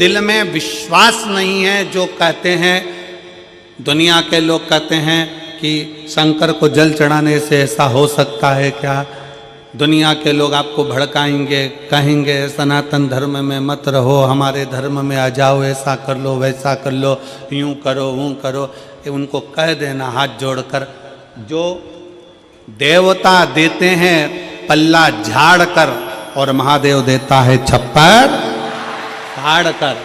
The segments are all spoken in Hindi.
दिल में विश्वास नहीं है जो कहते हैं, दुनिया के लोग कहते हैं कि शंकर को जल चढ़ाने से ऐसा हो सकता है क्या। दुनिया के लोग आपको भड़काएंगे, कहेंगे सनातन धर्म में मत रहो, हमारे धर्म में आ जाओ, ऐसा कर लो वैसा कर लो, यूं करो वो करो। उनको कह देना हाथ जोड़कर, जो देवता देते हैं पल्ला झाड़ कर और महादेव देता है छप्पर फाड़ कर।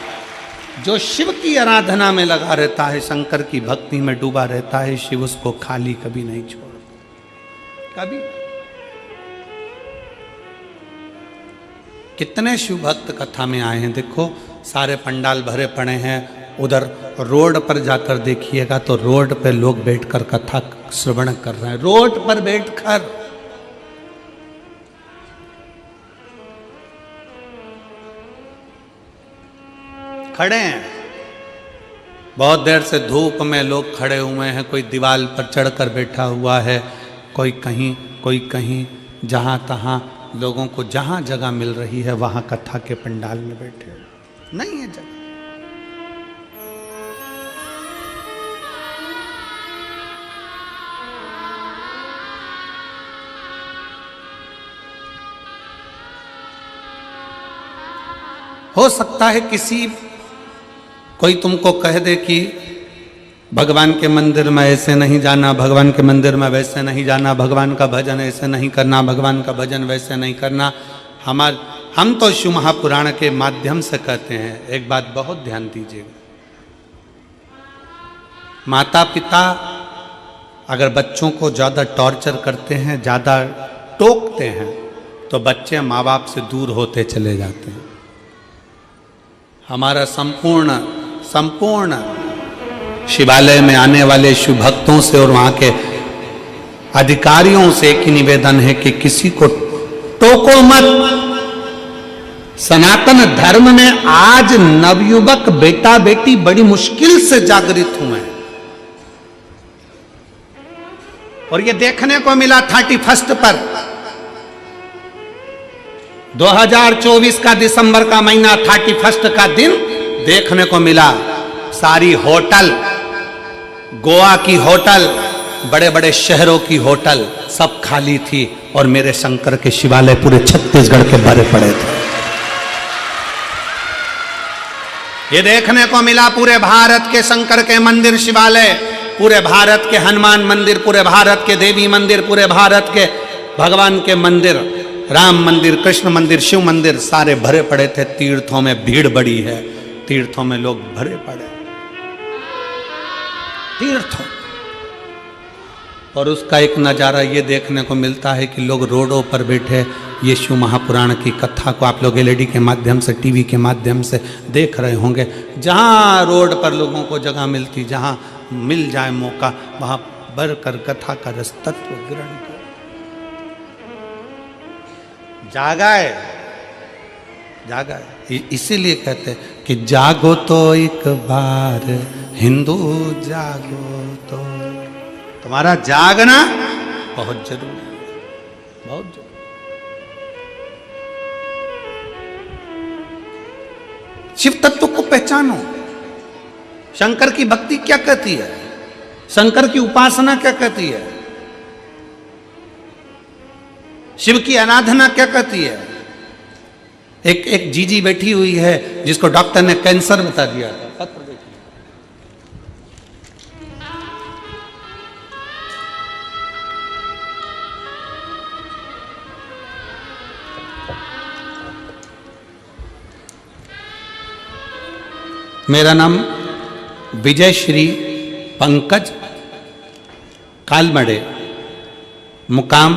जो शिव की आराधना में लगा रहता है, शंकर की भक्ति में डूबा रहता है, शिव उसको खाली कभी नहीं छोड़ता, कभी। कितने शिव भक्त कथा में आए हैं, देखो सारे पंडाल भरे पड़े हैं। उधर रोड पर जाकर देखिएगा तो रोड पे लोग बैठकर कथा श्रवण कर रहे हैं, रोड पर बैठकर। खड़े हैं, बहुत देर से धूप में लोग खड़े हुए हैं, कोई दीवार पर चढ़कर बैठा हुआ है, कोई कहीं, जहां तहां लोगों को जहां जगह मिल रही है वहां कथा के पंडाल में बैठे हो। नहीं है जगह। हो सकता है किसी कोई तुमको कह दे कि भगवान के मंदिर में ऐसे नहीं जाना, भगवान के मंदिर में वैसे नहीं जाना, भगवान का भजन ऐसे नहीं करना, भगवान का भजन वैसे नहीं करना। हम तो शिव महापुराण के माध्यम से कहते हैं, एक बात बहुत ध्यान दीजिएगा, माता पिता अगर बच्चों को ज़्यादा टॉर्चर करते हैं, ज़्यादा टोकते हैं, तो बच्चे माँ बाप से दूर होते चले जाते हैं। हमारा संपूर्ण शिवालय में आने वाले शिव भक्तों से और वहां के अधिकारियों से एक ही निवेदन है कि किसी को टोको मत। सनातन धर्म में आज नवयुवक बेटा बेटी बड़ी मुश्किल से जागृत हुए हैं, और ये देखने को मिला 31 पर 2024 का दिसंबर का महीना 31 का दिन देखने को मिला। सारी होटल, गोवा की होटल, बड़े बड़े शहरों की होटल सब खाली थी, और मेरे शंकर के शिवालय पूरे छत्तीसगढ़ के भरे पड़े थे। ये देखने को मिला पूरे भारत के शंकर के मंदिर शिवालय, पूरे भारत के हनुमान मंदिर, पूरे भारत के देवी मंदिर, पूरे भारत के भगवान के मंदिर, राम मंदिर, कृष्ण मंदिर, शिव मंदिर सारे भरे पड़े थे। तीर्थों में भीड़ बड़ी है, तीर्थों में लोग भरे पड़े, तीर्थों। और उसका एक नज़ारा ये देखने को मिलता है कि लोग रोडों पर बैठे ये शिव महापुराण की कथा को आप लोग एलईडी के माध्यम से, टीवी के माध्यम से देख रहे होंगे। जहाँ रोड पर लोगों को जगह मिलती, जहाँ मिल जाए मौका, वहाँ भर कर कथा का रस तत्व ग्रहण कर। जागा है, इसीलिए कहते हैं कि जागो तो एक बार हिंदू जागो, तो तुम्हारा जागना बहुत जरूरी है, बहुत जरूरी। शिव तत्व को पहचानो। शंकर की भक्ति क्या कहती है, शंकर की उपासना क्या कहती है, शिव की आराधना क्या कहती है। एक जीजी बैठी हुई है जिसको डॉक्टर ने कैंसर बता दिया था, पत्र देखिए। मेरा नाम विजय श्री पंकज कालमड़े, मुकाम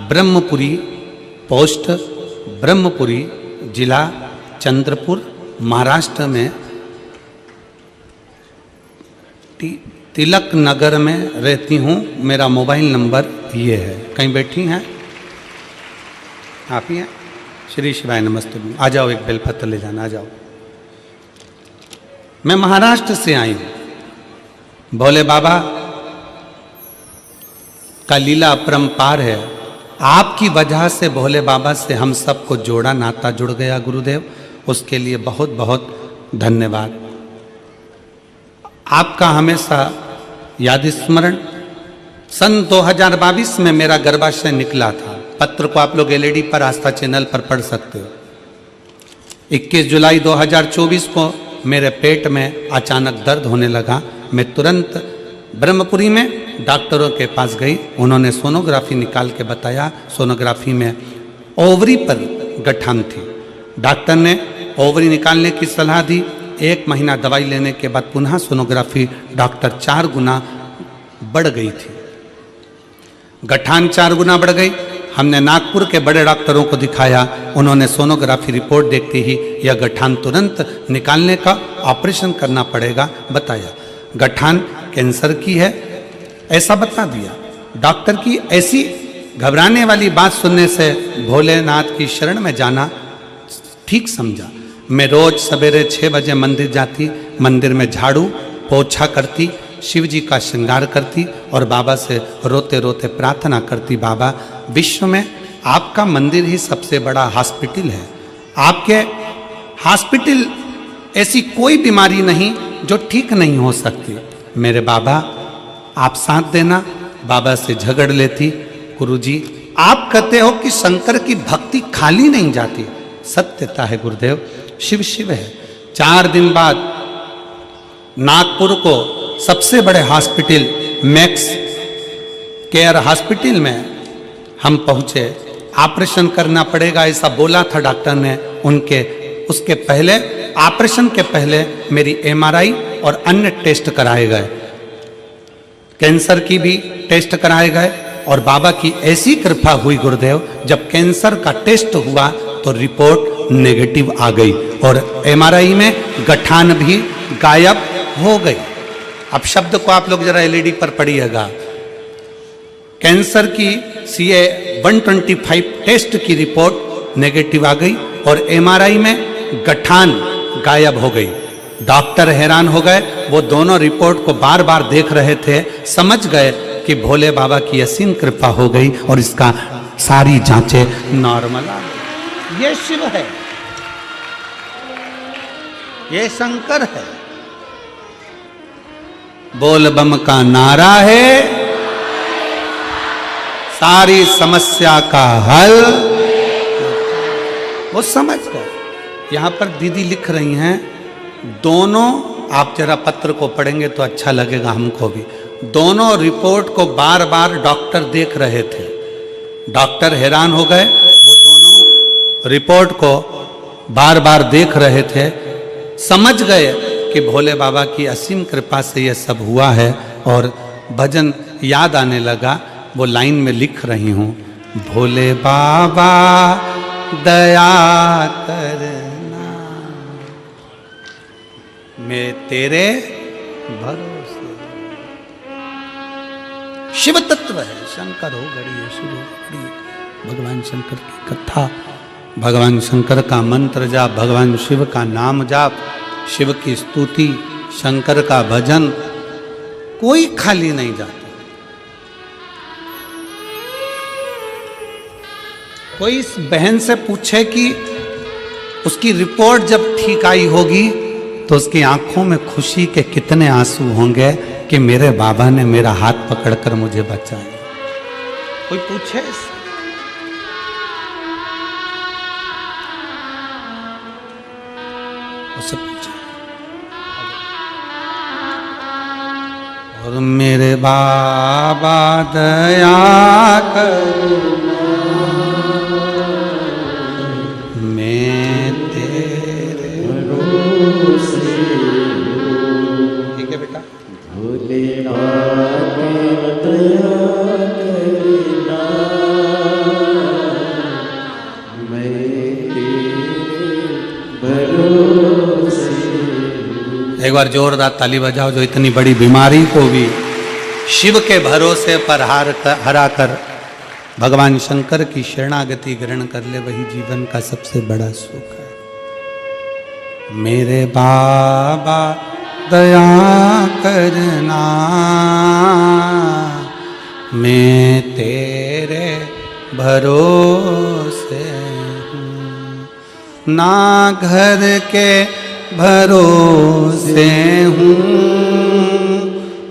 ब्रह्मपुरी, पोस्ट ब्रह्मपुरी, जिला चंद्रपुर, महाराष्ट्र में तिलक नगर में रहती हूँ। मेरा मोबाइल नंबर ये है। कहीं बैठी हैं आप ही हैं? श्री शिवाय नमस्ते। आ जाओ, एक बेलपत्र ले जाना, आ जाओ। मैं महाराष्ट्र से आई हूँ। भोले बाबा का लीला अपरंपार है। आपकी वजह से भोले बाबा से हम सबको जोड़ा, नाता जुड़ गया गुरुदेव। उसके लिए बहुत बहुत धन्यवाद। आपका हमेशा याद स्मरण। सन 2022 में मेरा गर्भाशय निकला था। पत्र को आप लोग एलईडी पर आस्था चैनल पर पढ़ सकते हो। 21 जुलाई 2024 को मेरे पेट में अचानक दर्द होने लगा। मैं तुरंत ब्रह्मपुरी में डॉक्टरों के पास गई। उन्होंने सोनोग्राफी निकाल के बताया, सोनोग्राफी में ओवरी पर गठान थी। डॉक्टर ने ओवरी निकालने की सलाह दी। 1 महीना दवाई लेने के बाद पुनः सोनोग्राफी डॉक्टर 4 गुना बढ़ गई थी। गठान 4 गुना बढ़ गई। हमने नागपुर के बड़े डॉक्टरों को दिखाया। उन्होंने सोनोग्राफी रिपोर्ट देखते ही यह गठान तुरंत निकालने का ऑपरेशन करना पड़ेगा बताया। गठान कैंसर की है ऐसा बता दिया। डॉक्टर की ऐसी घबराने वाली बात सुनने से भोलेनाथ की शरण में जाना ठीक समझा। मैं रोज सवेरे 6 बजे मंदिर जाती, मंदिर में झाड़ू पोछा करती, शिव जी का श्रृंगार करती और बाबा से रोते रोते प्रार्थना करती, बाबा विश्व में आपका मंदिर ही सबसे बड़ा हॉस्पिटल है। आपके हॉस्पिटल ऐसी कोई बीमारी नहीं जो ठीक नहीं हो सकती। मेरे बाबा आप साथ देना। बाबा से झगड़ लेती, गुरुजी आप कहते हो कि शंकर की भक्ति खाली नहीं जाती। सत्यता है गुरुदेव, शिव शिव है। 4 दिन बाद नागपुर को सबसे बड़े हॉस्पिटल मैक्स केयर हॉस्पिटल में हम पहुंचे। ऑपरेशन करना पड़ेगा ऐसा बोला था डॉक्टर ने। उसके पहले ऑपरेशन के पहले मेरी एमआरआई और अन्य टेस्ट कराए गए, कैंसर की भी टेस्ट कराए गए और बाबा की ऐसी कृपा हुई गुरुदेव, जब कैंसर का टेस्ट हुआ तो रिपोर्ट नेगेटिव आ गई और एमआरआई में गठान भी गायब हो गई। अब शब्द को आप लोग जरा एलईडी पर पढ़िएगा। कैंसर की CA 125 टेस्ट की रिपोर्ट नेगेटिव आ गई और एमआरआई में गठान गायब हो गई। डॉक्टर हैरान हो गए। वो दोनों रिपोर्ट को बार बार देख रहे थे, समझ गए कि भोले बाबा की असीम कृपा हो गई और इसका सारी जांचें नॉर्मल आ गई। ये शिव है, ये शंकर है। बोल बम का नारा है, सारी समस्या का हल। वो समझ गए। यहां पर दीदी लिख रही हैं, दोनों आप जरा पत्र को पढ़ेंगे तो अच्छा लगेगा हमको भी। दोनों रिपोर्ट को बार बार डॉक्टर देख रहे थे। डॉक्टर हैरान हो गए। वो दोनों रिपोर्ट को बार बार देख रहे थे, समझ गए कि भोले बाबा की असीम कृपा से यह सब हुआ है। और भजन याद आने लगा। वो लाइन में लिख रही हूँ, भोले बाबा दया करना मैं तेरे भरोसे। शिव तत्व है, शंकर हो घड़ी है, शिव हो घड़ी है। भगवान शंकर की कथा, भगवान शंकर का मंत्र जाप, भगवान शिव का नाम जाप, शिव की स्तुति, शंकर का भजन, कोई खाली नहीं जाता। कोई इस बहन से पूछे कि उसकी रिपोर्ट जब ठीक आई होगी तो उसकी आंखों में खुशी के कितने आंसू होंगे कि मेरे बाबा ने मेरा हाथ पकड़कर मुझे बचाया। कोई पूछे इससे? उससे पूछे। और मेरे बाबा दया करो, मैं तेरे भरोसे। ठीक है बेटा। भोले बाबा दया करना, मैं तेरे भरोसे। एक बार जोरदार ताली बजाओ जो इतनी बड़ी बीमारी को भी शिव के भरोसे पर हरा कर भगवान शंकर की शरणागति ग्रहण कर ले, वही जीवन का सबसे बड़ा सुख है। मेरे बाबा दया करना, मैं तेरे भरोसे हूँ। ना घर के भरोसे हूँ,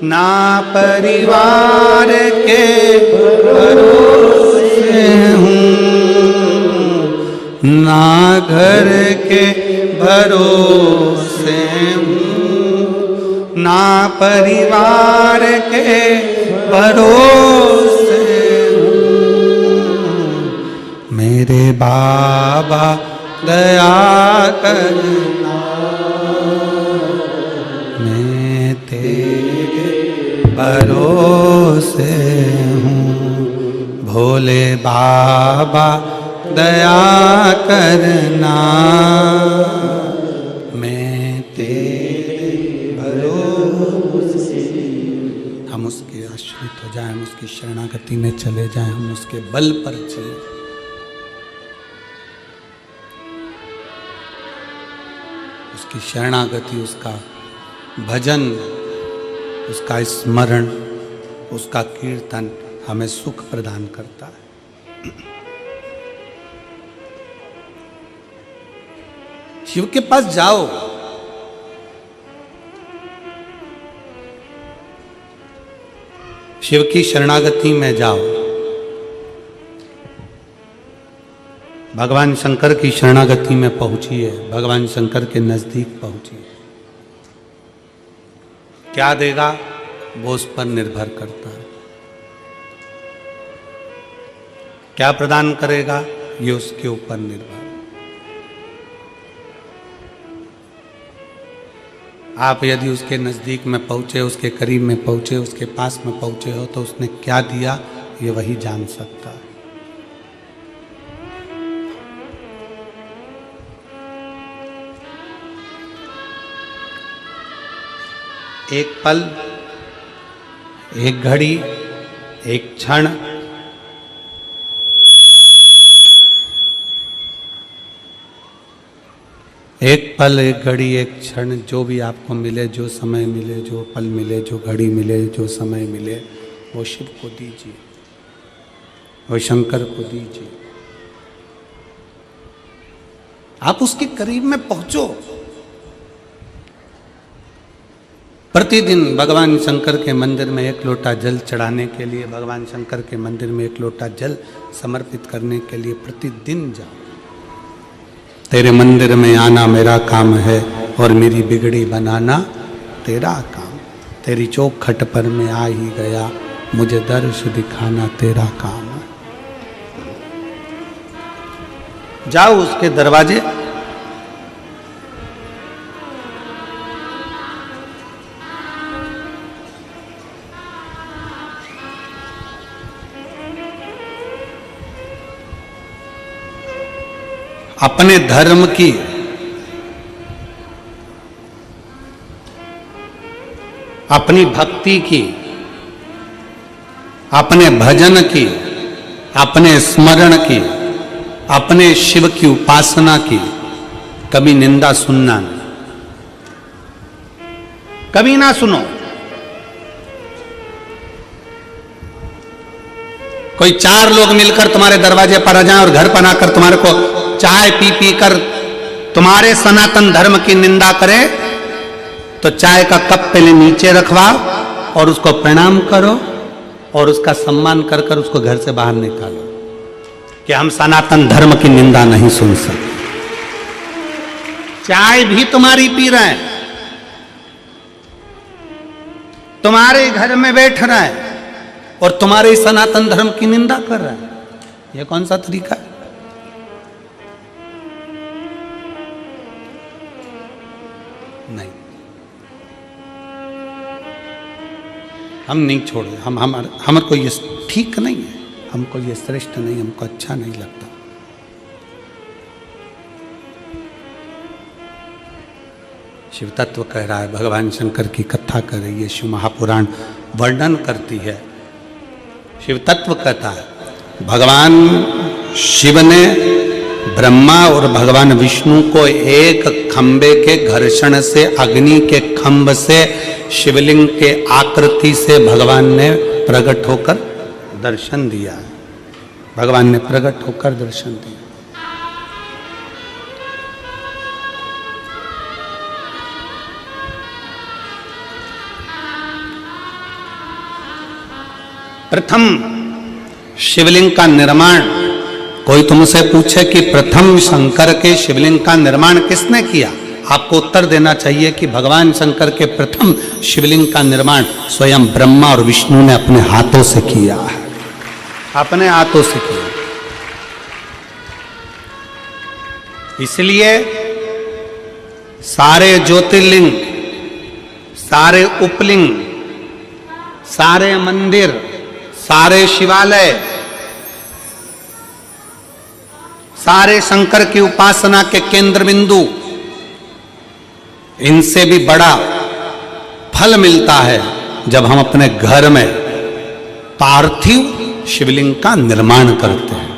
ना परिवार के भरोसे हूँ, ना घर के भरोसे हूँ, ना परिवार के भरोसे हूँ। मेरे बाबा दया करना, मैं तेरे भरोसे हूँ। भोले बाबा दया करना, मैं तेरे भरोसे। हम उसके आश्रित हो जाएं, हम उसकी शरणागति में चले जाएं, हम उसके बल पर चलें। उसकी शरणागति, उसका भजन, उसका स्मरण, उसका कीर्तन हमें सुख प्रदान करता है। शिव के पास जाओ, शिव की शरणागति में जाओ। भगवान शंकर की शरणागति में पहुंचिए, भगवान शंकर के नजदीक पहुंचिए। क्या देगा वो उस पर निर्भर करता है। क्या प्रदान करेगा ये उसके ऊपर निर्भर। आप यदि उसके नजदीक में पहुंचे, उसके करीब में पहुंचे, उसके पास में पहुंचे हो, तो उसने क्या दिया ये वही जान सकता है। एक पल, एक घड़ी, एक क्षण, एक पल, एक घड़ी, एक क्षण, जो भी आपको मिले, जो समय मिले, जो पल मिले, जो घड़ी मिले, जो समय मिले, वो शिव को दीजिए, वो शंकर को दीजिए। आप उसके करीब में पहुंचो। प्रतिदिन भगवान शंकर के मंदिर में एक लोटा जल चढ़ाने के लिए, भगवान शंकर के मंदिर में एक लोटा जल समर्पित करने के लिए प्रतिदिन जाओ। तेरे मंदिर में आना मेरा काम है और मेरी बिगड़ी बनाना तेरा काम। तेरी चौखट पर मैं आ ही गया, मुझे दर्श दिखाना तेरा काम है। जाओ उसके दरवाजे, अपने धर्म की, अपनी भक्ति की, अपने भजन की, अपने स्मरण की, अपने शिव की उपासना की कभी निंदा सुनना नहीं, कभी ना सुनो। कोई चार लोग मिलकर तुम्हारे दरवाजे पर आ जाएं और घर पर आकर तुम्हारे को चाय पी पी कर तुम्हारे सनातन धर्म की निंदा करे, तो चाय का कप पहले नीचे रखवाओ और उसको प्रणाम करो और उसका सम्मान कर कर उसको घर से बाहर निकालो कि हम सनातन धर्म की निंदा नहीं सुन सकते। चाय भी तुम्हारी पी रहे हैं, तुम्हारे घर में बैठ रहा है और तुम्हारे सनातन धर्म की निंदा कर रहा है। यह कौन सा तरीका है? नहीं, हम नहीं छोड़े। हमारे को ये ठीक नहीं है, हमको ये श्रेष्ठ नहीं, हमको अच्छा नहीं लगता। शिव तत्व कह रहा है, भगवान शंकर की कथा कर रही है, शिव महापुराण वर्णन करती है। शिव तत्व कहता है भगवान शिव ने ब्रह्मा और भगवान विष्णु को एक खंबे के घर्षण से, अग्नि के खंभ से, शिवलिंग के आकृति से भगवान ने प्रकट होकर दर्शन दिया। भगवान ने प्रकट होकर दर्शन दिया। प्रथम शिवलिंग का निर्माण, कोई तुमसे पूछे कि प्रथम शंकर के शिवलिंग का निर्माण किसने किया, आपको उत्तर देना चाहिए कि भगवान शंकर के प्रथम शिवलिंग का निर्माण स्वयं ब्रह्मा और विष्णु ने अपने हाथों से किया है, अपने हाथों से किया। इसलिए सारे ज्योतिर्लिंग, सारे उपलिंग, सारे मंदिर, सारे शिवालय, सारे शंकर की उपासना के केंद्र बिंदु, इनसे भी बड़ा फल मिलता है जब हम अपने घर में पार्थिव शिवलिंग का निर्माण करते हैं।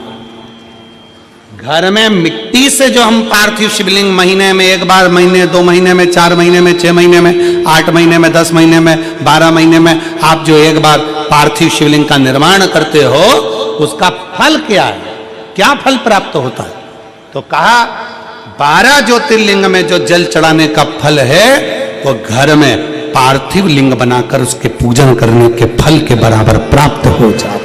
घर में मिट्टी से जो हम पार्थिव शिवलिंग महीने में एक बार, महीने 2 महीने में, 4 महीने में, 6 महीने में, 8 महीने में, 10 महीने में, 12 महीने में आप जो एक बार पार्थिव शिवलिंग का निर्माण करते हो, उसका फल क्या है, क्या फल प्राप्त होता है? तो कहा 12 ज्योतिर्लिंग में जो जल चढ़ाने का फल है वो घर में पार्थिव लिंग बनाकर उसके पूजन करने के फल के बराबर प्राप्त हो जाता है।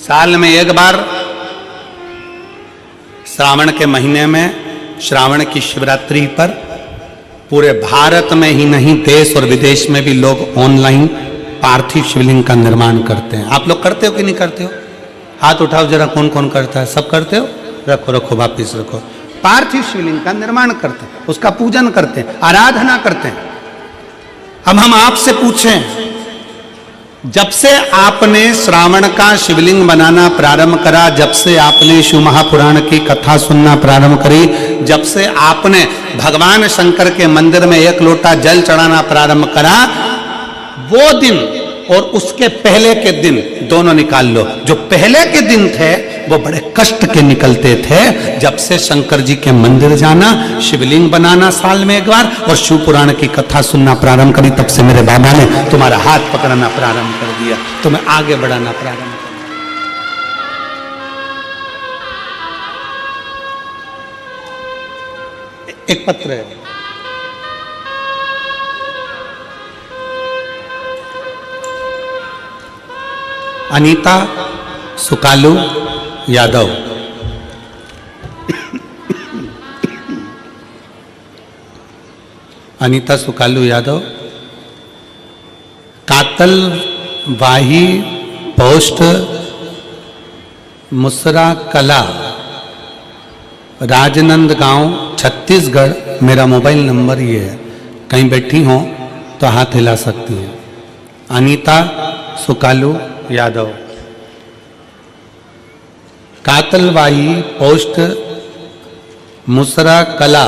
साल में एक बार श्रावण के महीने में, श्रावण की शिवरात्रि पर पूरे भारत में ही नहीं देश और विदेश में भी लोग ऑनलाइन पार्थिव शिवलिंग का निर्माण करते हैं। आप लोग करते हो कि नहीं करते हो? हाथ उठाओ जरा, कौन कौन करता है? सब करते हो? रखो रखो, वापिस रखो। पार्थिव शिवलिंग का निर्माण करते हैं, उसका पूजन करते हैं, आराधना करते हैं। अब हम आपसे पूछें, जब से आपने श्रावण का शिवलिंग बनाना प्रारंभ करा, जब से आपने शिव महापुराण की कथा सुनना प्रारंभ करी, जब से आपने भगवान शंकर के मंदिर में 1 लोटा जल चढ़ाना प्रारंभ करा, वो दिन और उसके पहले के दिन दोनों निकाल लो। जो पहले के दिन थे वो बड़े कष्ट के निकलते थे। जब से शंकर जी के मंदिर जाना, शिवलिंग बनाना साल में एक बार और शिव पुराण की कथा सुनना प्रारंभ करी, तब से मेरे बाबा ने तुम्हारा हाथ पकड़ना प्रारंभ कर दिया, तुम्हें आगे बढ़ाना प्रारंभ कर दिया। एक पत्र है, अनीता सुकालू यादव। अनीता सुकालू यादव, कातलवाही पोस्ट, मुसरा कला, राजनंदगांव, छत्तीसगढ़। मेरा मोबाइल नंबर ये है, कहीं बैठी हो तो हाथ हिला सकती हैं। अनीता सुकालू यादव, कातलवाही पोस्ट, मुसरा कला।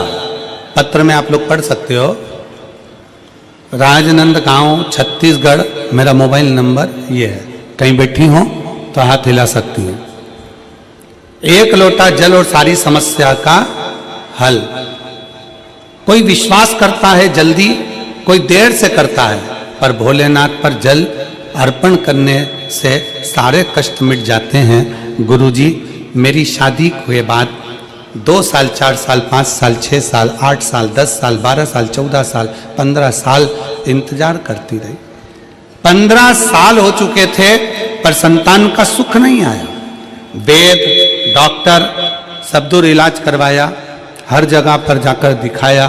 पत्र में आप लोग पढ़ सकते हो। राजनंदगांव, छत्तीसगढ़। मेरा मोबाइल नंबर ये है, कहीं बैठी हो तो हाथ हिला सकती हैं। 1 लोटा जल और सारी समस्या का हल। कोई विश्वास करता है जल्दी, कोई देर से करता है, पर भोलेनाथ पर जल अर्पण करने से सारे कष्ट मिट जाते हैं। गुरुजी, मेरी शादी हुए बाद 2 साल, 4 साल, 5 साल, 6 साल, 8 साल, 10 साल, 12 साल, 14 साल, 15 साल इंतजार करती रही। 15 साल हो चुके थे पर संतान का सुख नहीं आया। वेद, डॉक्टर सब दूर इलाज करवाया, हर जगह पर जाकर दिखाया,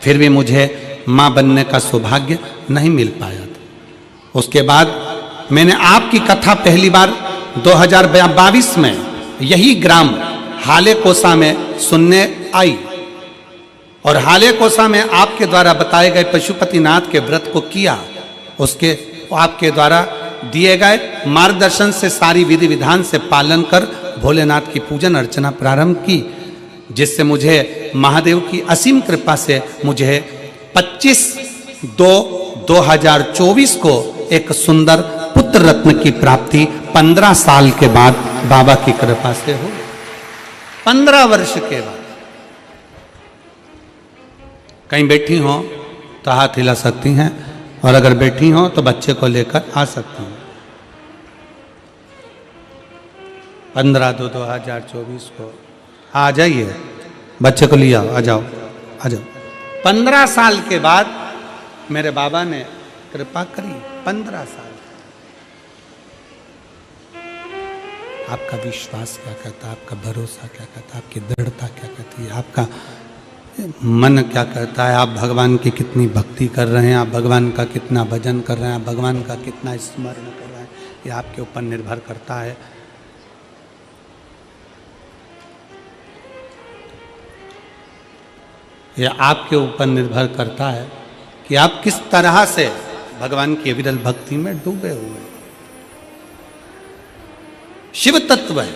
फिर भी मुझे मां बनने का सौभाग्य नहीं मिल पाया। उसके बाद मैंने आपकी कथा पहली बार 2022 में यही ग्राम हाले कोसा में सुनने आई और हाले कोसा में आपके द्वारा बताए गए पशुपतिनाथ के व्रत को किया। उसके आपके द्वारा दिए गए मार्गदर्शन से सारी विधि विधान से पालन कर भोलेनाथ की पूजन अर्चना प्रारंभ की, जिससे मुझे महादेव की असीम कृपा से मुझे 25/2/2024 को एक सुंदर पुत्र रत्न की प्राप्ति 15 साल के बाद बाबा की कृपा से हो। 15 वर्ष के बाद। कहीं बैठी हो तो हाथ हिला सकती हैं और अगर बैठी हो तो बच्चे को लेकर आ सकती हैं। 15/2/2024 को आ जाइए, बच्चे को लिया, आ जाओ आ जाओ। 15 साल के बाद मेरे बाबा ने कृपा करी 15 साल। आपका विश्वास क्या कहता है, आपका भरोसा क्या कहता है, आपकी दृढ़ता क्या कहती है, आपका मन क्या कहता है, आप भगवान की कितनी भक्ति कर रहे हैं, आप भगवान का कितना भजन कर रहे हैं, आप भगवान का कितना स्मरण कर रहे हैं, ये आपके ऊपर निर्भर करता है। यह आपके ऊपर निर्भर करता है कि आप किस तरह से भगवान की अविरल भक्ति में डूबे हुए हैं। शिव तत्व है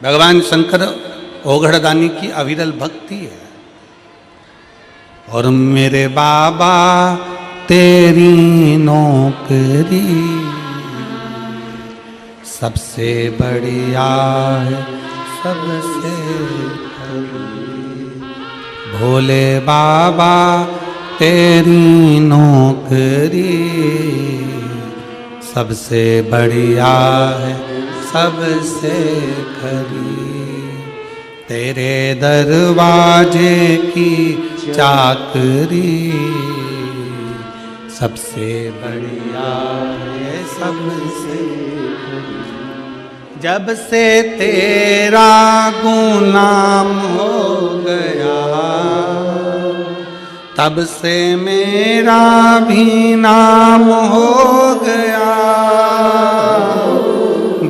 भगवान शंकर ओघड़दानी की अविरल भक्ति है। और मेरे बाबा तेरी नौकरी सबसे बढ़िया है, सबसे भोले बाबा तेरी नौकरी सबसे बढ़िया है, सबसे खरी। तेरे दरवाजे की चाकरी सबसे बढ़िया है, सबसे खरी। जब से तेरा गुलाम हो गया तब से मेरा भी नाम हो गया।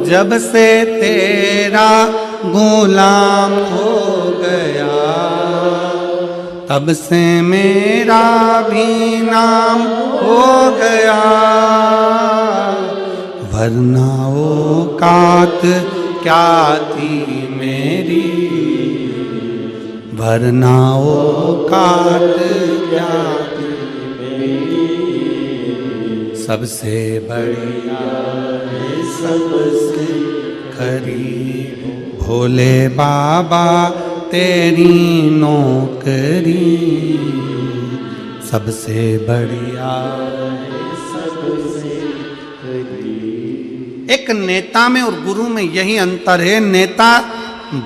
जब से तेरा गुलाम हो गया तब से मेरा भी नाम हो गया। वरना औकात क्या थी मेरी, वरना औकात क्या थी मेरी, सबसे बढ़िया है, सबसे खरी। भोले बाबा तेरी नौकरी सबसे बढ़िया है, सबसे खरी। एक नेता में और गुरु में यही अंतर है। नेता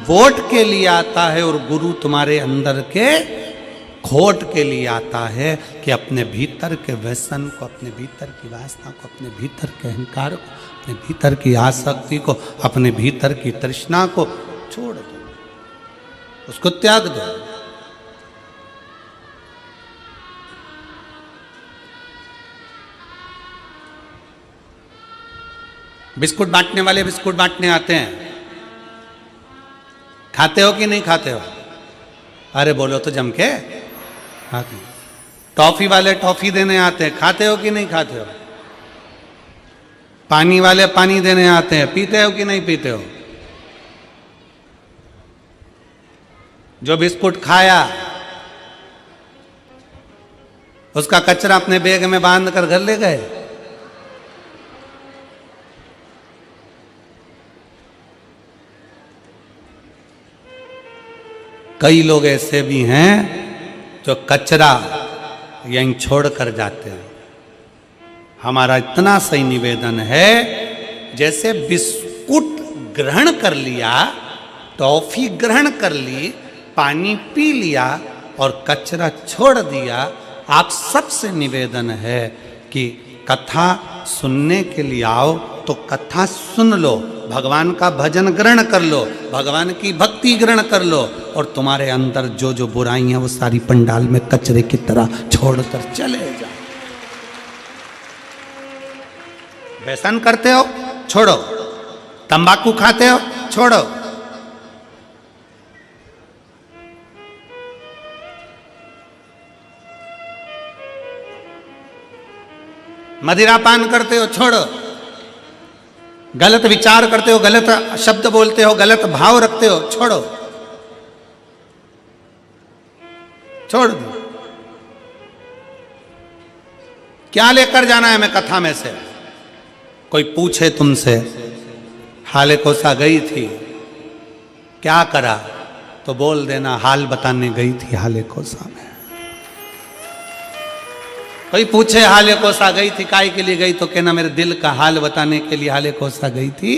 वोट के लिए आता है और गुरु तुम्हारे अंदर के खोट के लिए आता है कि अपने भीतर के व्यसन को, अपने भीतर की वासना को, अपने भीतर के अहंकार को, अपने भीतर की आसक्ति को, अपने भीतर की तृष्णा को छोड़ दो, उसको त्याग दो। बिस्कुट बांटने वाले बिस्कुट बांटने आते हैं, खाते हो कि नहीं खाते हो? अरे बोलो तो जम के। खाते। टॉफी वाले टॉफी देने आते हैं, खाते हो कि नहीं खाते हो? पानी वाले पानी देने आते हैं, पीते हो कि नहीं पीते हो? जो बिस्कुट खाया उसका कचरा अपने बैग में बांध कर घर ले गए। कई लोग ऐसे भी हैं जो कचरा यहीं छोड़ कर जाते हैं। हमारा इतना सही निवेदन है, जैसे बिस्कुट ग्रहण कर लिया, टॉफी ग्रहण कर ली, पानी पी लिया और कचरा छोड़ दिया, आप सबसे निवेदन है कि कथा सुनने के लिए आओ तो कथा सुन लो, भगवान का भजन ग्रहण कर लो, भगवान की भक्ति ग्रहण कर लो, और तुम्हारे अंदर जो जो बुराई है वो सारी पंडाल में कचरे की तरह छोड़कर चले जाओ। व्यसन करते हो, छोड़ो। तंबाकू खाते हो, छोड़ो। मदिरा पान करते हो, छोड़ो। गलत विचार करते हो, गलत शब्द बोलते हो, गलत भाव रखते हो, छोड़ो, छोड़ दो। क्या लेकर जाना है मैं कथा में से? कोई पूछे तुमसे, हाले कोसा गई थी, क्या करा? तो बोल देना हाल बताने गई थी हाले कोसा में। कोई पूछे हाले कोसा गई थी, काय के लिए गई? तो कहना मेरे दिल का हाल बताने के लिए हाले कोसा गई थी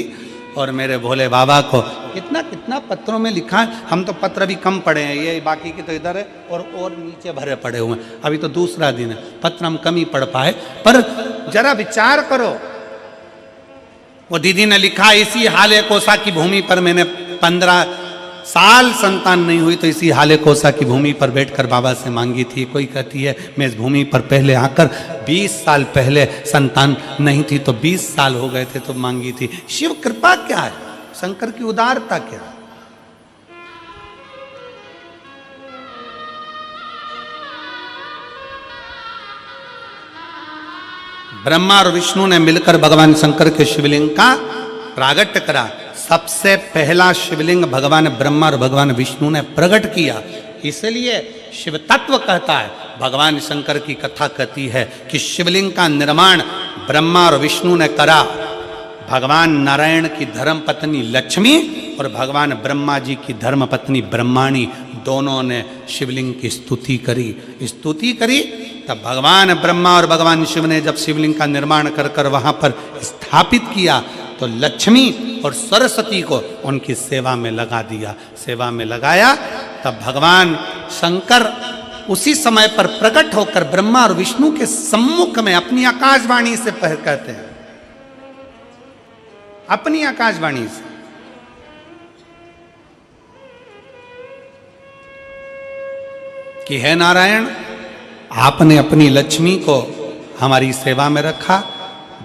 और मेरे भोले बाबा को कितना कितना पत्रों में लिखा है। हम तो पत्र भी कम पढ़े हैं, ये बाकी के तो इधर है और नीचे भरे पड़े हुए हैं। अभी तो दूसरा दिन है, पत्र हम कम ही पढ़ पाए। पर जरा विचार करो, वो दीदी ने लिखा, इसी हाले कोसा की भूमि पर मैंने 15 साल संतान नहीं हुई तो इसी हाले कोसा की भूमि पर बैठकर बाबा से मांगी थी। कोई कहती है मैं इस भूमि पर पहले आकर 20 साल पहले संतान नहीं थी तो 20 साल हो गए थे तो मांगी थी। शिव कृपा क्या है, शंकर की उदारता क्या है। ब्रह्मा और विष्णु ने मिलकर भगवान शंकर के शिवलिंग का प्रागट्य करा। सबसे पहला शिवलिंग भगवान ब्रह्मा और भगवान विष्णु ने प्रकट किया। इसलिए शिव तत्व कहता है, भगवान शंकर की कथा कहती है कि शिवलिंग का निर्माण ब्रह्मा और विष्णु ने करा। भगवान नारायण की धर्म पत्नी लक्ष्मी और भगवान ब्रह्मा जी की धर्म पत्नी ब्रह्माणी दोनों ने शिवलिंग की स्तुति करी। तब भगवान ब्रह्मा और भगवान शिव ने जब शिवलिंग का निर्माण कर वहां पर स्थापित किया तो लक्ष्मी और सरस्वती को उनकी सेवा में लगा दिया। सेवा में लगाया तब भगवान शंकर उसी समय पर प्रकट होकर ब्रह्मा और विष्णु के सम्मुख में अपनी आकाशवाणी से कहते हैं, अपनी आकाशवाणी से, कि हे नारायण, आपने अपनी लक्ष्मी को हमारी सेवा में रखा,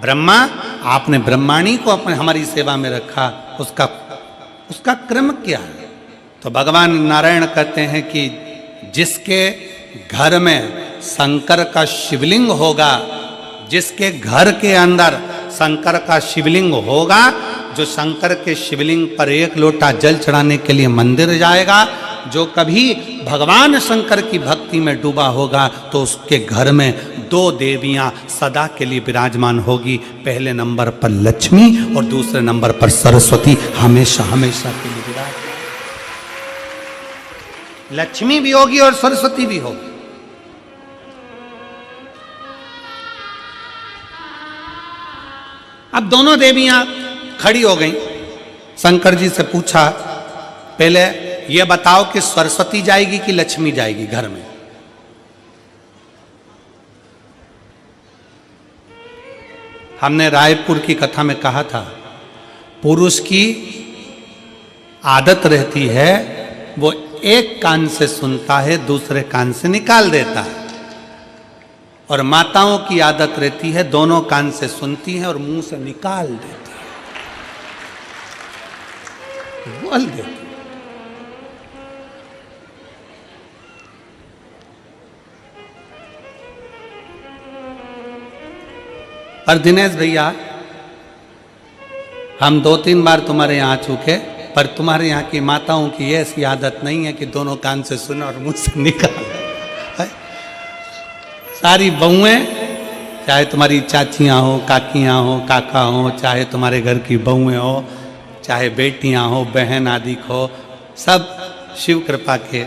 ब्रह्मा आपने ब्रह्माणी को अपने हमारी सेवा में रखा, उसका क्रम क्या है। तो भगवान नारायण कहते हैं कि जिसके घर में शंकर का शिवलिंग होगा, जिसके घर के अंदर शंकर का शिवलिंग होगा, जो शंकर के शिवलिंग पर 1 लोटा जल चढ़ाने के लिए मंदिर जाएगा, जो कभी भगवान शंकर की भक्ति में डूबा होगा, तो उसके घर में 2 देवियां सदा के लिए विराजमान होगी। पहले नंबर पर लक्ष्मी और दूसरे नंबर पर सरस्वती, हमेशा हमेशा के लिए विराजमान। लक्ष्मी भी होगी और सरस्वती भी होगी। अब दोनों देवियां खड़ी हो गईं। शंकर जी से पूछा, पहले ये बताओ कि सरस्वती जाएगी कि लक्ष्मी जाएगी घर में। हमने रायपुर की कथा में कहा था, पुरुष की आदत रहती है वो एक कान से सुनता है, दूसरे कान से निकाल देता है, और माताओं की आदत रहती है दोनों कान से सुनती है और मुंह से निकाल देती है, बोल देती है। पर दिनेश भैया, हम 2-3 बार तुम्हारे यहाँ आ चुके, पर तुम्हारे यहाँ की माताओं की ऐसी आदत नहीं है कि दोनों कान से सुने और मुंह से निकाले। सारी बहुएं, चाहे तुम्हारी चाचियाँ हो, काकियाँ हो, काका हो, चाहे तुम्हारे घर की बहुएं हो, चाहे बेटियाँ हो, बहन आदि हो, सब शिव कृपा के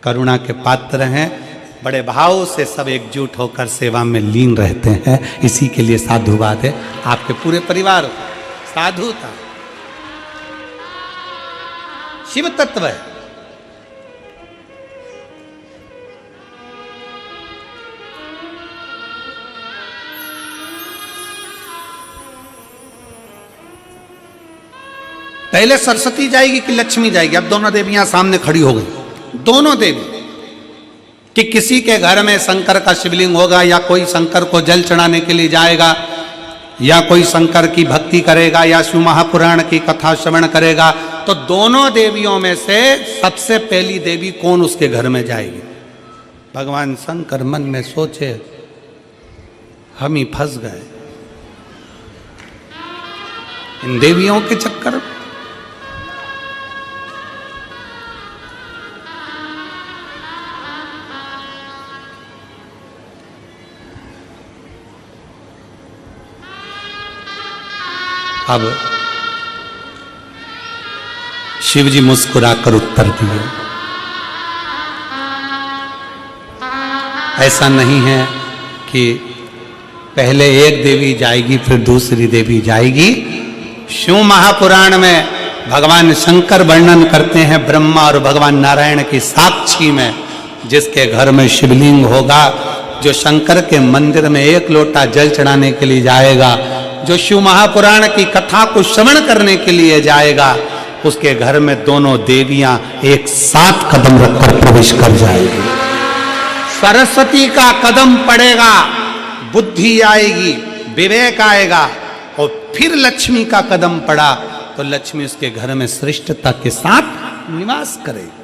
करुणा के पात्र हैं। बड़े भाव से सब एकजुट होकर सेवा में लीन रहते हैं। इसी के लिए साधुवाद है। आपके पूरे परिवार साधु था, शिव तत्व है। पहले सरस्वती जाएगी कि लक्ष्मी जाएगी। अब दोनों देवियां सामने खड़ी हो गई, दोनों देवी, कि किसी के घर में शंकर का शिवलिंग होगा या कोई शंकर को जल चढ़ाने के लिए जाएगा या कोई शंकर की भक्ति करेगा या शिव महापुराण की कथा श्रवण करेगा, तो दोनों देवियों में से सबसे पहली देवी कौन उसके घर में जाएगी। भगवान शंकर मन में सोचे, हम ही फंस गए इन देवियों के चक्कर में। अब शिव जी मुस्कुराकर उत्तर दिए, ऐसा नहीं है कि पहले एक देवी जाएगी फिर दूसरी देवी जाएगी। शिव महापुराण में भगवान शंकर वर्णन करते हैं ब्रह्मा और भगवान नारायण की साक्षी में, जिसके घर में शिवलिंग होगा, जो शंकर के मंदिर में एक लोटा जल चढ़ाने के लिए जाएगा, जो शिव महापुराण की कथा को श्रवण करने के लिए जाएगा, उसके घर में दोनों देवियां एक साथ कदम रखकर प्रवेश कर जाएगी। सरस्वती का कदम पड़ेगा, बुद्धि आएगी, विवेक आएगा, और फिर लक्ष्मी का कदम पड़ा तो लक्ष्मी उसके घर में श्रेष्ठता के साथ निवास करेगी।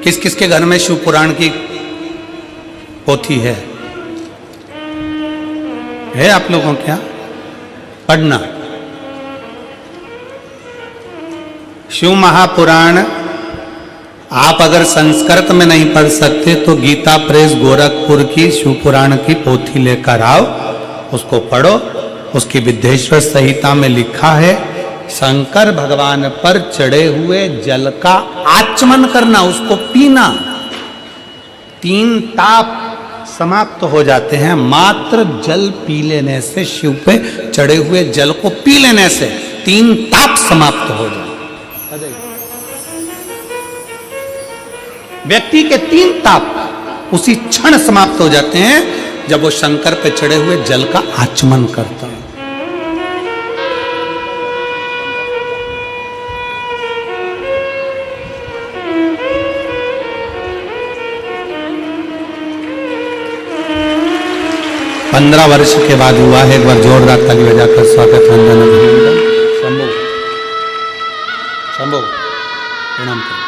किस किस के घर में शिव पुराण की पोथी है आप लोगों क्या पढ़ना? शिव महापुराण आप अगर संस्कृत में नहीं पढ़ सकते तो गीता प्रेस गोरखपुर की शिव पुराण की पोथी लेकर आओ, उसको पढ़ो। उसकी विद्येश्वर संहिता में लिखा है शंकर भगवान पर चढ़े हुए जल का आचमन करना, उसको पीना। 3 ताप समाप्त हो जाते हैं मात्र जल पी लेने से। शिव पे चढ़े हुए जल को पी लेने से 3 ताप समाप्त हो जाते। व्यक्ति के 3 ताप उसी क्षण समाप्त हो जाते हैं जब वो शंकर पे चढ़े हुए जल का आचमन करता है। पंद्रह वर्ष के बाद हुआ है। एक बार जोरदार ताली बजाकर स्वागत वंदन अभिनंदन। शंभो शंभो प्रणाम करो।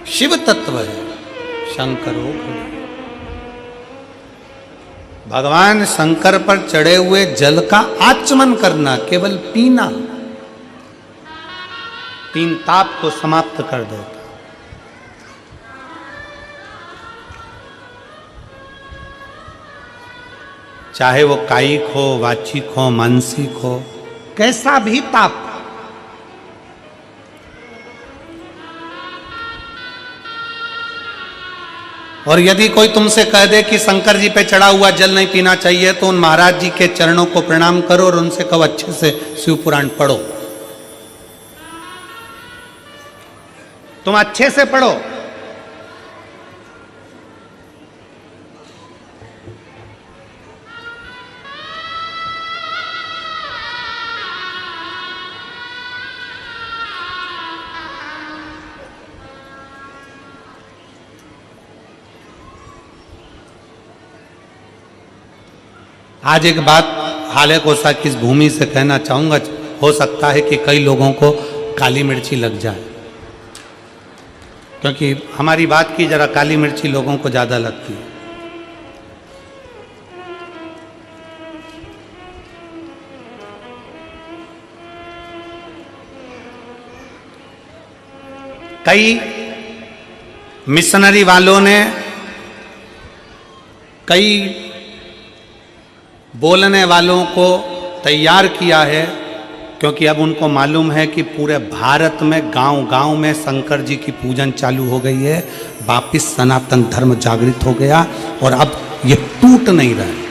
शिव तत्व है शंकरो। भगवान शंकर पर चढ़े हुए जल का आचमन करना, केवल पीना 3 ताप को समाप्त कर देता। चाहे वो कायिक हो, वाचिक हो, मानसिक हो, कैसा भी ताप। और यदि कोई तुमसे कह दे कि शंकर जी पे चढ़ा हुआ जल नहीं पीना चाहिए, तो उन महाराज जी के चरणों को प्रणाम करो और उनसे कहो अच्छे से शिव पुराण पढ़ो। तुम अच्छे से पढ़ो। आज एक बात हाले कोसा की इस भूमि से कहना चाहूंगा। हो सकता है कि कई लोगों को काली मिर्ची लग जाए, क्योंकि हमारी बात की जरा काली मिर्ची लोगों को ज्यादा लगती है। कई मिशनरी वालों ने, कई बोलने वालों को तैयार किया है, क्योंकि अब उनको मालूम है कि पूरे भारत में गांव-गांव में शंकर जी की पूजन चालू हो गई है। वापिस सनातन धर्म जागृत हो गया और अब ये टूट नहीं रहा।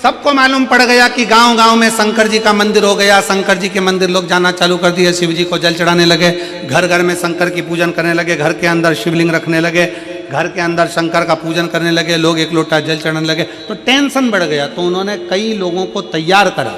सबको मालूम पड़ गया कि गांव-गांव में शंकर जी का मंदिर हो गया। शंकर जी के मंदिर लोग जाना चालू कर दिए, शिव जी को जल चढ़ाने लगे, घर घर में शंकर की पूजन करने लगे, घर के अंदर शिवलिंग रखने लगे, घर के अंदर शंकर का पूजन करने लगे, लोग एक लोटा जल चढ़ाने लगे। तो टेंशन बढ़ गया। तो उन्होंने कई लोगों को तैयार करा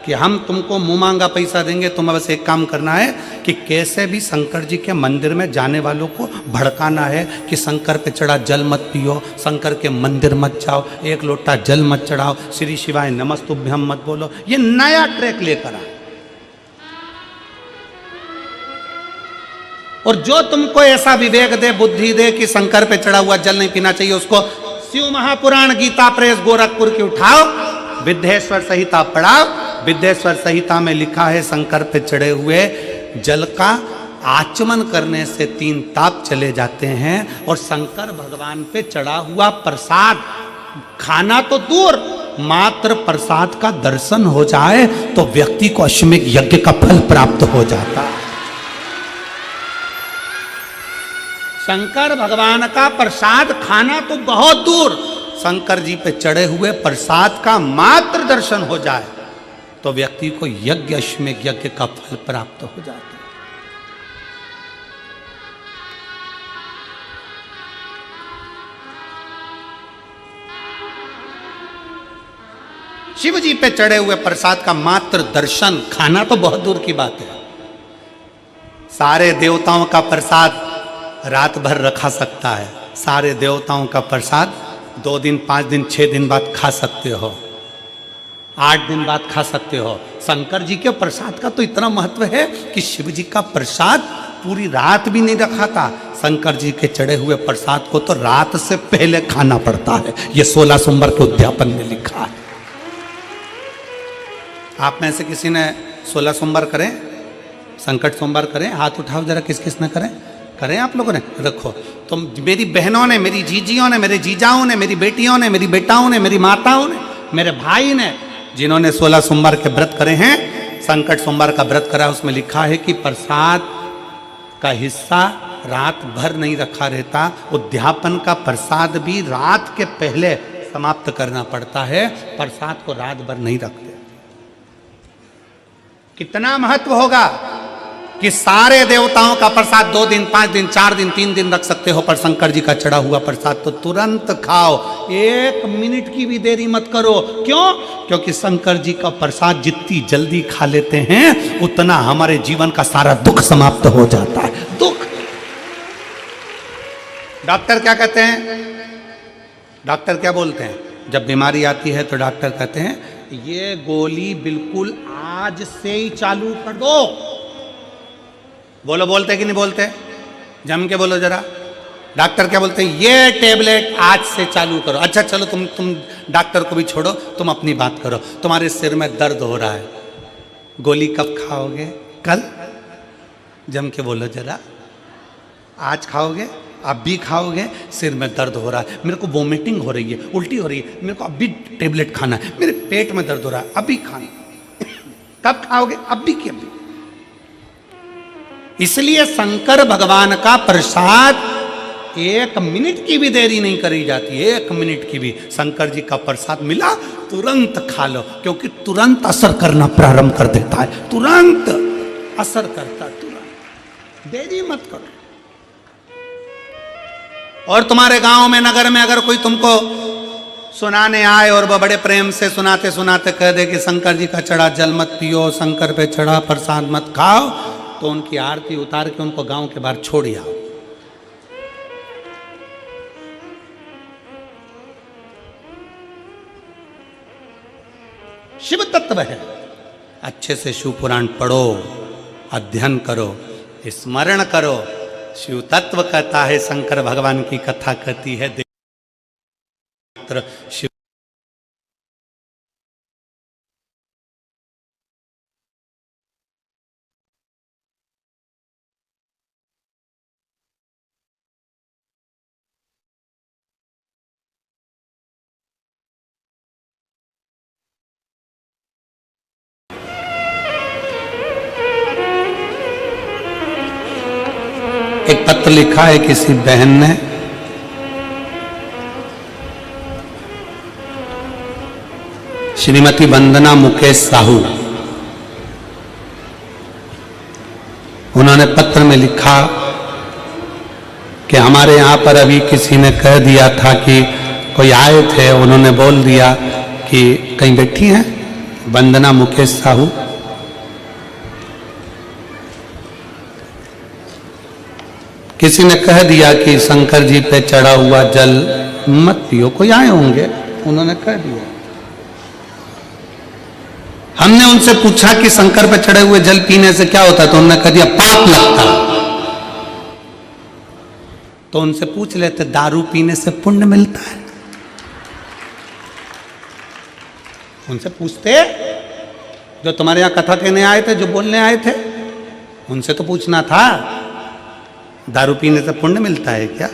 कि हम तुमको मुंह मांगा पैसा देंगे, तुम्हें बस एक काम करना है कि कैसे भी शंकर जी के मंदिर में जाने वालों को भड़काना है कि शंकर पे चढ़ा जल मत पियो, शंकर के मंदिर मत जाओ, एक लोटा जल मत चढ़ाओ, श्री शिवाय नमस्तुभ्यम मत बोलो। ये नया ट्रैक लेकर आए। और जो तुमको ऐसा विवेक दे, बुद्धि दे कि शंकर पे चढ़ा हुआ जल नहीं पीना चाहिए, उसको शिव महापुराण गीता प्रेस गोरखपुर की उठाओ, विद्येश्वर संहिता पढ़ाओ। विद्येश्वर संहिता में लिखा है शंकर पे चढ़े हुए जल का आचमन करने से 3 ताप चले जाते हैं, और शंकर भगवान पे चढ़ा हुआ प्रसाद खाना तो दूर, मात्र प्रसाद का दर्शन हो जाए तो व्यक्ति को अश्वमेध यज्ञ का फल प्राप्त हो जाता है। शंकर भगवान का प्रसाद खाना तो बहुत दूर, शंकर जी पे चढ़े हुए प्रसाद का मात्र दर्शन हो जाए तो व्यक्ति को यज्ञ अश्वमेध यज्ञ का फल प्राप्त हो जाता है। शिव जी पे चढ़े हुए प्रसाद का मात्र दर्शन, खाना तो बहुत दूर की बात है। सारे देवताओं का प्रसाद रात भर रखा सकता है, सारे देवताओं का प्रसाद 2 दिन 5 दिन 6 दिन बाद खा सकते हो, 8 दिन बाद खा सकते हो। शंकर जी के प्रसाद का तो इतना महत्व है कि शिव जी का प्रसाद पूरी रात भी नहीं रखा था। शंकर जी के चढ़े हुए प्रसाद को तो रात से पहले खाना पड़ता है। ये 16 सोमवार के उद्यापन में लिखा है। आप में से किसी ने 16 सोमवार करें, संकट सोमवार करें? हाथ उठाओ जरा, किस किस ने करें? करें आप लोगों ने? रखो। तो मेरी बहनों ने, मेरी जीजियों ने, मेरे जीजाओं ने, मेरी बेटियों ने, मेरी बेटाओं ने, मेरी माताओं ने, मेरे भाई ने, जिन्होंने 16 सोमवार के व्रत करे हैं, संकट सोमवार का व्रत करा, उसमें लिखा है कि प्रसाद का हिस्सा रात भर नहीं रखा रहता। उद्यापन का प्रसाद भी रात के पहले समाप्त करना पड़ता है, प्रसाद को रात भर नहीं रखते। कितना महत्व होगा कि सारे देवताओं का प्रसाद 2 दिन 5 दिन 4 दिन 3 दिन रख सकते हो, पर शंकर जी का चढ़ा हुआ प्रसाद तो तुरंत खाओ, 1 मिनट की भी देरी मत करो। क्यों? क्योंकि शंकर जी का प्रसाद जितनी जल्दी खा लेते हैं उतना हमारे जीवन का सारा दुख समाप्त हो जाता है। दुख। डॉक्टर क्या कहते हैं? डॉक्टर क्या बोलते हैं? जब बीमारी आती है तो डॉक्टर कहते हैं ये गोली बिल्कुल आज से ही चालू कर दो। बोलो, बोलते कि नहीं बोलते? जम के बोलो जरा। डॉक्टर क्या बोलते हैं? ये टेबलेट आज से चालू करो। अच्छा चलो, तुम डॉक्टर को भी छोड़ो, तुम अपनी बात करो। तुम्हारे सिर में दर्द हो रहा है, गोली कब खाओगे? कल। जम के बोलो जरा। आज खाओगे? अब भी खाओगे? सिर में दर्द हो रहा है, मेरे को वोमिटिंग हो रही है, उल्टी हो रही है, मेरे को अभी टेबलेट खाना है, मेरे पेट में दर्द हो रहा है, अभी खाना। कब खाओगे? अभी की अभी। इसलिए शंकर भगवान का प्रसाद 1 मिनट की भी देरी नहीं करी जाती, 1 मिनट की भी। शंकर जी का प्रसाद मिला, तुरंत खा लो, क्योंकि तुरंत असर करना प्रारंभ कर देता है, तुरंत असर करता, तुरंत। देरी मत करो। और तुम्हारे गांव में, नगर में अगर कोई तुमको सुनाने आए और वह बड़े प्रेम से सुनाते सुनाते कह दे कि शंकर जी का चढ़ा जल मत पियो, शंकर पे चढ़ा प्रसाद मत खाओ, तो उनकी आरती उतार के उनको गांव के बाहर छोड़ आओ। शिव तत्व है। अच्छे से शिव पुराण पढ़ो, अध्ययन करो, स्मरण करो। शिव तत्व कहता है, शंकर भगवान की कथा कहती है, शिव एक पत्र लिखा है किसी बहन ने, श्रीमती वंदना मुकेश साहू, उन्होंने पत्र में लिखा कि हमारे यहाँ पर अभी किसी ने कह दिया था कि कोई आए थे, उन्होंने बोल दिया कि कहीं बैठी हैं, वंदना मुकेश साहू, किसी ने कह दिया कि शंकर जी पे चढ़ा हुआ जल मत पियो, कोई आए होंगे उन्होंने कह दिया। हमने उनसे पूछा कि शंकर पे चढ़े हुए जल पीने से क्या होता, तो उन्होंने कह दिया पाप लगता। तो उनसे पूछ लेते दारू पीने से पुण्य मिलता है? उनसे पूछते, जो तुम्हारे यहां कथा कहने आए थे, जो बोलने आए थे, उनसे तो पूछना था दारू पीने से पुण्य मिलता है क्या?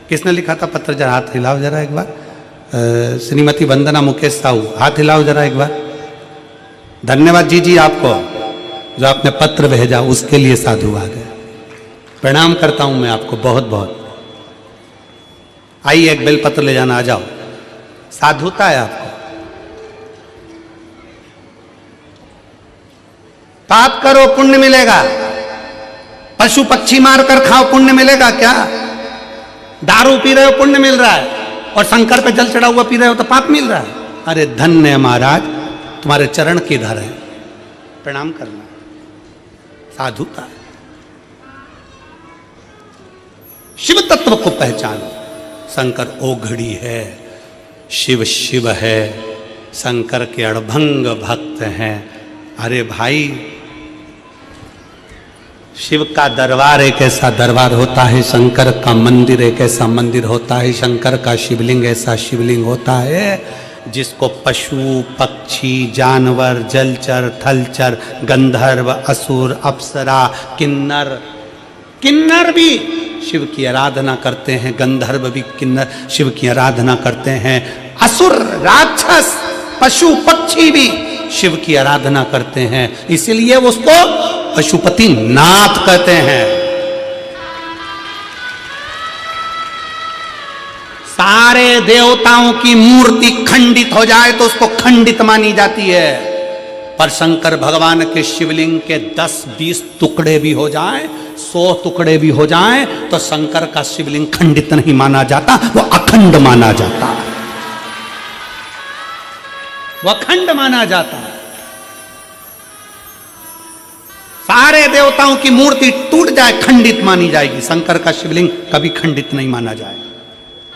किसने लिखा था पत्र? जरा हाथ हिलाओ जरा एक बार। श्रीमती वंदना मुकेश साहू, हाथ हिलाओ जरा एक बार। धन्यवाद जी आपको, जो आपने पत्र भेजा उसके लिए साधु आ गए। प्रणाम करता हूं मैं आपको बहुत बहुत। आइए एक बेलपत्र ले जाना, आ जाओ, साधुता है आपको। पाप करो पुण्य मिलेगा, पशु पक्षी मारकर खाओ पुण्य मिलेगा क्या? दारू पी रहे हो पुण्य मिल रहा है, और शंकर पे जल चढ़ा हुआ पी रहे हो तो पाप मिल रहा है। अरे धन्य महाराज, तुम्हारे चरण किधर है? प्रणाम करना साधुता है। शिव तत्व को पहचानो। शंकर ओघड़ी है, शिव शिव है, शंकर के अड़भंग भक्त हैं। अरे भाई, शिव का दरबार एक ऐसा दरबार होता है, शंकर का मंदिर एक ऐसा मंदिर होता है, शंकर का शिवलिंग ऐसा शिवलिंग होता है जिसको पशु पक्षी जानवर जलचर थलचर गंधर्व असुर अप्सरा किन्नर भी शिव की आराधना करते हैं, गंधर्व भी किन्नर शिव की आराधना करते हैं, असुर राक्षस पशु पक्षी भी शिव की आराधना करते हैं। इसलिए उसको पशुपति नाथ कहते हैं। सारे देवताओं की मूर्ति खंडित हो जाए तो उसको खंडित मानी जाती है, पर शंकर भगवान के शिवलिंग के 10-20 टुकड़े भी हो जाए, 100 टुकड़े भी हो जाए, तो शंकर का शिवलिंग खंडित नहीं माना जाता, वो अखंड माना जाता है, वो अखंड माना जाता है। सारे देवताओं की मूर्ति टूट जाए खंडित मानी जाएगी, शंकर का शिवलिंग कभी खंडित नहीं माना जाए।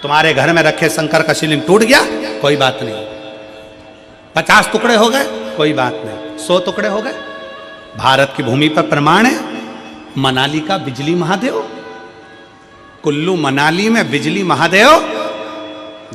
तुम्हारे घर में रखे शंकर का शिवलिंग टूट गया, कोई बात नहीं, 50 टुकड़े हो गए, कोई बात नहीं, 100 टुकड़े हो गए। भारत की भूमि पर प्रमाण है, मनाली का बिजली महादेव, कुल्लू मनाली में बिजली महादेव,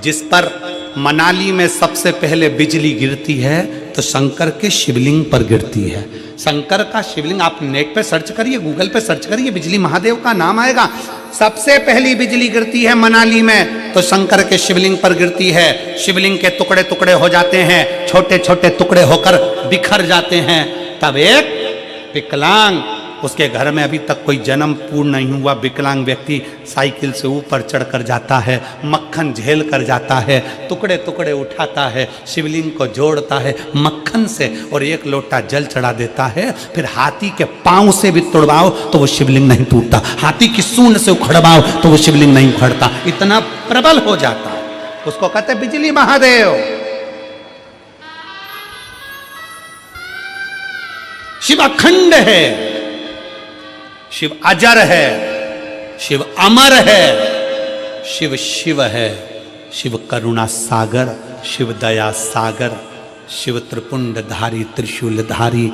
जिस पर मनाली में सबसे पहले बिजली गिरती है तो शंकर के शिवलिंग पर गिरती है। शंकर का शिवलिंग आप नेट पे सर्च करिए, गूगल पे सर्च करिए, बिजली महादेव का नाम आएगा। सबसे पहली बिजली गिरती है मनाली में तो शंकर के शिवलिंग पर गिरती है। शिवलिंग के टुकड़े टुकड़े हो जाते हैं, छोटे छोटे टुकड़े होकर बिखर जाते हैं। तब एक विकलांग, उसके घर में अभी तक कोई जन्म पूर्ण नहीं हुआ विकलांग व्यक्ति साइकिल से ऊपर चढ़कर जाता है, मक्खन झेल कर जाता है, टुकड़े टुकड़े उठाता है, शिवलिंग को जोड़ता है मक्खन से और एक लोटा जल चढ़ा देता है। फिर हाथी के पांव से भी तोड़वाओ तो वो शिवलिंग नहीं टूटता, हाथी की सूंड से उखड़वाओ तो वो शिवलिंग नहीं उखड़ता, इतना प्रबल हो जाता है। उसको कहते बिजली महादेव। शिव अखंड है, शिव अजर है, शिव अमर है, शिव शिव है, शिव करुणा सागर, शिव दया सागर, शिव त्रिपुंडधारी त्रिशूलधारी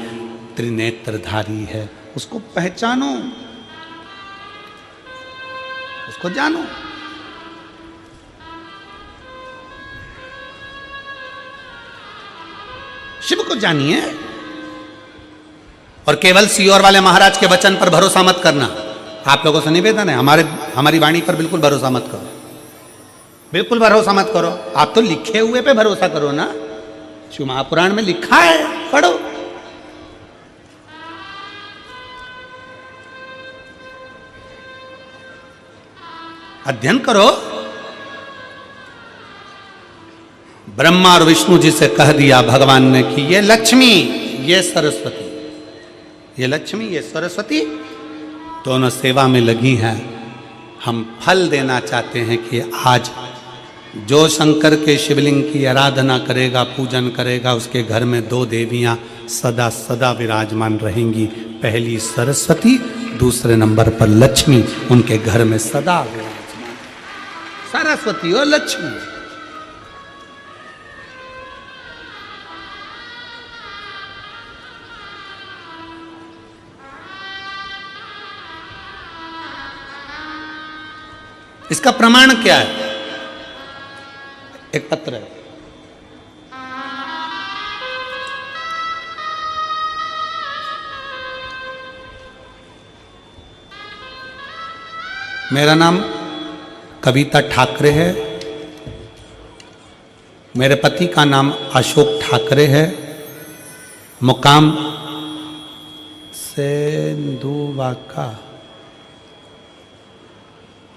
त्रिनेत्रधारी है। उसको पहचानो, उसको जानो। शिव को जानिए और केवल सीओर वाले महाराज के वचन पर भरोसा मत करना। आप लोगों से निवेदन है, हमारी वाणी पर बिल्कुल भरोसा मत करो, बिल्कुल भरोसा मत करो। आप तो लिखे हुए पे भरोसा करो ना, शिव महापुराण में लिखा है, पढ़ो। अध्ययन करो। ब्रह्मा और विष्णु जी से कह दिया भगवान ने कि ये लक्ष्मी, ये सरस्वती, ये लक्ष्मी ये सरस्वती दोनों सेवा में लगी हैं। हम फल देना चाहते हैं कि आज जो शंकर के शिवलिंग की आराधना करेगा, पूजन करेगा, उसके घर में दो देवियां सदा सदा विराजमान रहेंगी। पहली सरस्वती, दूसरे नंबर पर लक्ष्मी उनके घर में सदा विराजमान। सरस्वती और लक्ष्मी। इसका प्रमाण क्या है? एक पत्र है। मेरा नाम कविता ठाकरे है। मेरे पति का नाम अशोक ठाकरे है। मुकाम सेंधुवाका,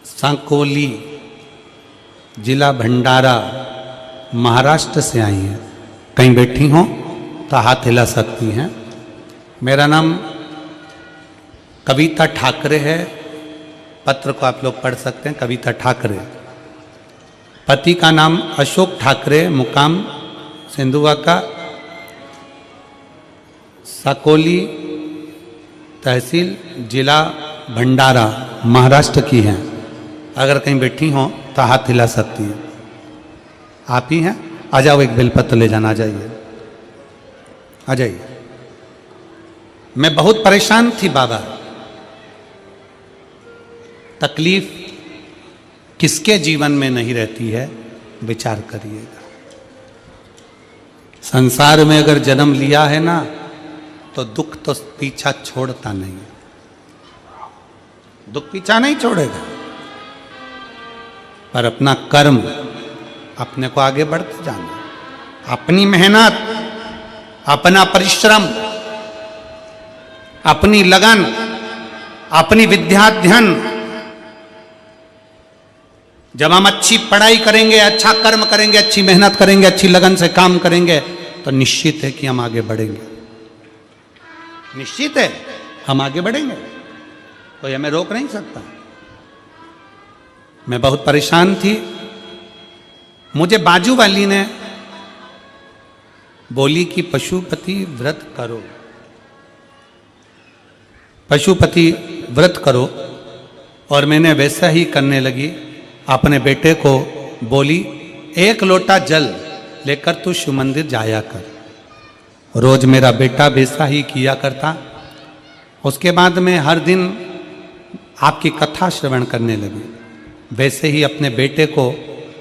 सांकोली, जिला भंडारा, महाराष्ट्र से आई हैं। कहीं बैठी हों तो हाथ हिला सकती हैं। मेरा नाम कविता ठाकरे है। पत्र को आप लोग पढ़ सकते हैं, कविता ठाकरे। पति का नाम अशोक ठाकरे, मुकाम सिंधुवाका, साकोली तहसील, जिला भंडारा, महाराष्ट्र की हैं। अगर कहीं बैठी हों तो हाथ हिला सकती हैं। आप ही हैं? आ जाओ, एक बेलपत्र ले जाना। आ जाइए, आ जाइए। मैं बहुत परेशान थी बाबा। तकलीफ किसके जीवन में नहीं रहती है, विचार करिएगा। संसार में अगर जन्म लिया है ना, तो दुख तो पीछा छोड़ता नहीं। दुख पीछा नहीं छोड़ेगा, पर अपना कर्म, अपने को आगे बढ़ते जाना, अपनी मेहनत, अपना परिश्रम, अपनी लगन, अपनी विद्याध्ययन। जब हम अच्छी पढ़ाई करेंगे, अच्छा कर्म करेंगे, अच्छी मेहनत करेंगे, अच्छी लगन से काम करेंगे, तो निश्चित है कि हम आगे बढ़ेंगे। निश्चित है हम आगे बढ़ेंगे, कोई हमें रोक नहीं सकता। मैं बहुत परेशान थी। मुझे बाजू वाली ने बोली कि पशुपति व्रत करो, पशुपति व्रत करो। और मैंने वैसा ही करने लगी। अपने बेटे को बोली, 1 लोटा जल लेकर तू शिव मंदिर जाया कर। रोज मेरा बेटा वैसा ही किया करता। उसके बाद में हर दिन आपकी कथा श्रवण करने लगी। वैसे ही अपने बेटे को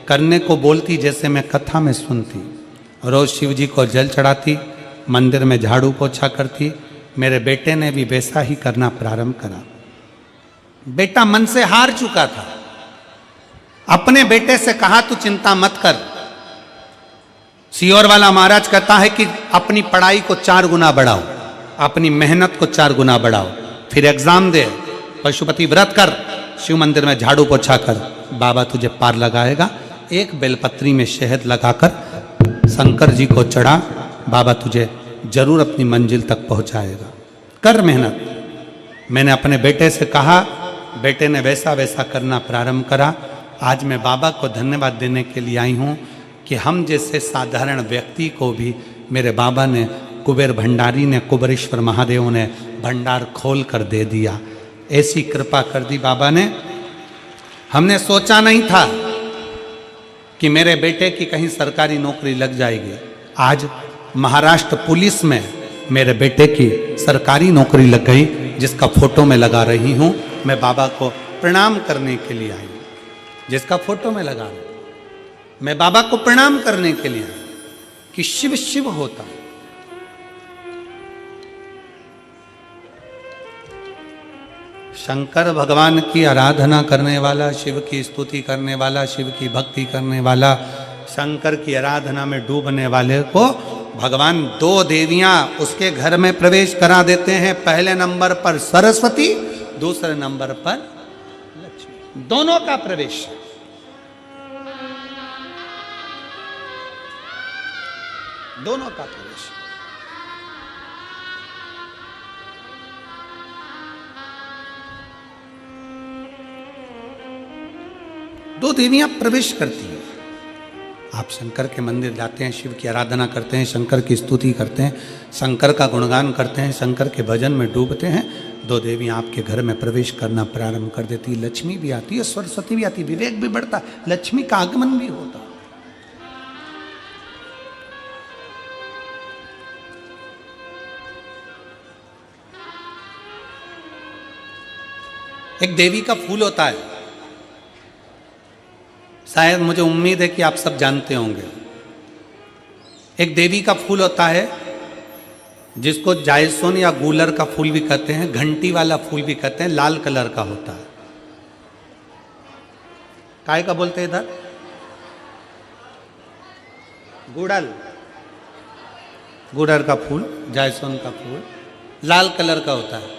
करने को बोलती जैसे मैं कथा में सुनती। रोज शिव जी को जल चढ़ाती, मंदिर में झाड़ू पोछा करती। मेरे बेटे ने भी वैसा ही करना प्रारंभ करा। बेटा मन से हार चुका था। अपने बेटे से कहा तू चिंता मत कर। सियोर वाला महाराज कहता है कि अपनी पढ़ाई को 4 गुना बढ़ाओ, अपनी मेहनत को 4 गुना बढ़ाओ, फिर एग्जाम दे, पशुपति व्रत कर, शिव मंदिर में झाड़ू पोछा कर, बाबा तुझे पार लगाएगा। एक बेलपत्री में शहद लगाकर शंकर जी को चढ़ा, बाबा तुझे जरूर अपनी मंजिल तक पहुंचाएगा। कर मेहनत। मैंने अपने बेटे से कहा, बेटे ने वैसा वैसा करना प्रारंभ करा। आज मैं बाबा को धन्यवाद देने के लिए आई हूँ कि हम जैसे साधारण व्यक्ति को भी मेरे बाबा ने, कुबेर भंडारी ने, कुबेरेश्वर महादेव ने भंडार खोल कर दे दिया। ऐसी कृपा कर दी बाबा ने। हमने सोचा नहीं था कि मेरे बेटे की कहीं सरकारी नौकरी लग जाएगी। आज महाराष्ट्र पुलिस में मेरे बेटे की सरकारी नौकरी लग गई, जिसका फोटो में लगा रही हूँ। मैं बाबा को प्रणाम करने के लिए आई, जिसका फोटो में लगा रहा हूं। मैं बाबा को प्रणाम करने के लिए आई कि शिव शिव होता है। शंकर भगवान की आराधना करने वाला, शिव की स्तुति करने वाला, शिव की भक्ति करने वाला, शंकर की आराधना में डूबने वाले को भगवान 2 देवियां उसके घर में प्रवेश करा देते हैं। पहले नंबर पर सरस्वती, दूसरे नंबर पर लक्ष्मी। दोनों का प्रवेश। दोनों का प्रवेश। दो देवियां प्रवेश करती हैं। आप शंकर के मंदिर जाते हैं, शिव की आराधना करते हैं, शंकर की स्तुति करते हैं, शंकर का गुणगान करते हैं, शंकर के भजन में डूबते हैं, दो देवियाँ आपके घर में प्रवेश करना प्रारंभ कर देती है। लक्ष्मी भी आती है, सरस्वती भी आती है, विवेक भी बढ़ता, लक्ष्मी का आगमन भी होता। एक देवी का फूल होता है, शायद मुझे उम्मीद है कि आप सब जानते होंगे। एक देवी का फूल होता है जिसको जायसोन या गूलर का फूल भी कहते हैं, घंटी वाला फूल भी कहते हैं, लाल कलर का होता है। काय का बोलते हैं इधर? गुड़ल, गुड़र का फूल, जायसोन का फूल लाल कलर का होता है,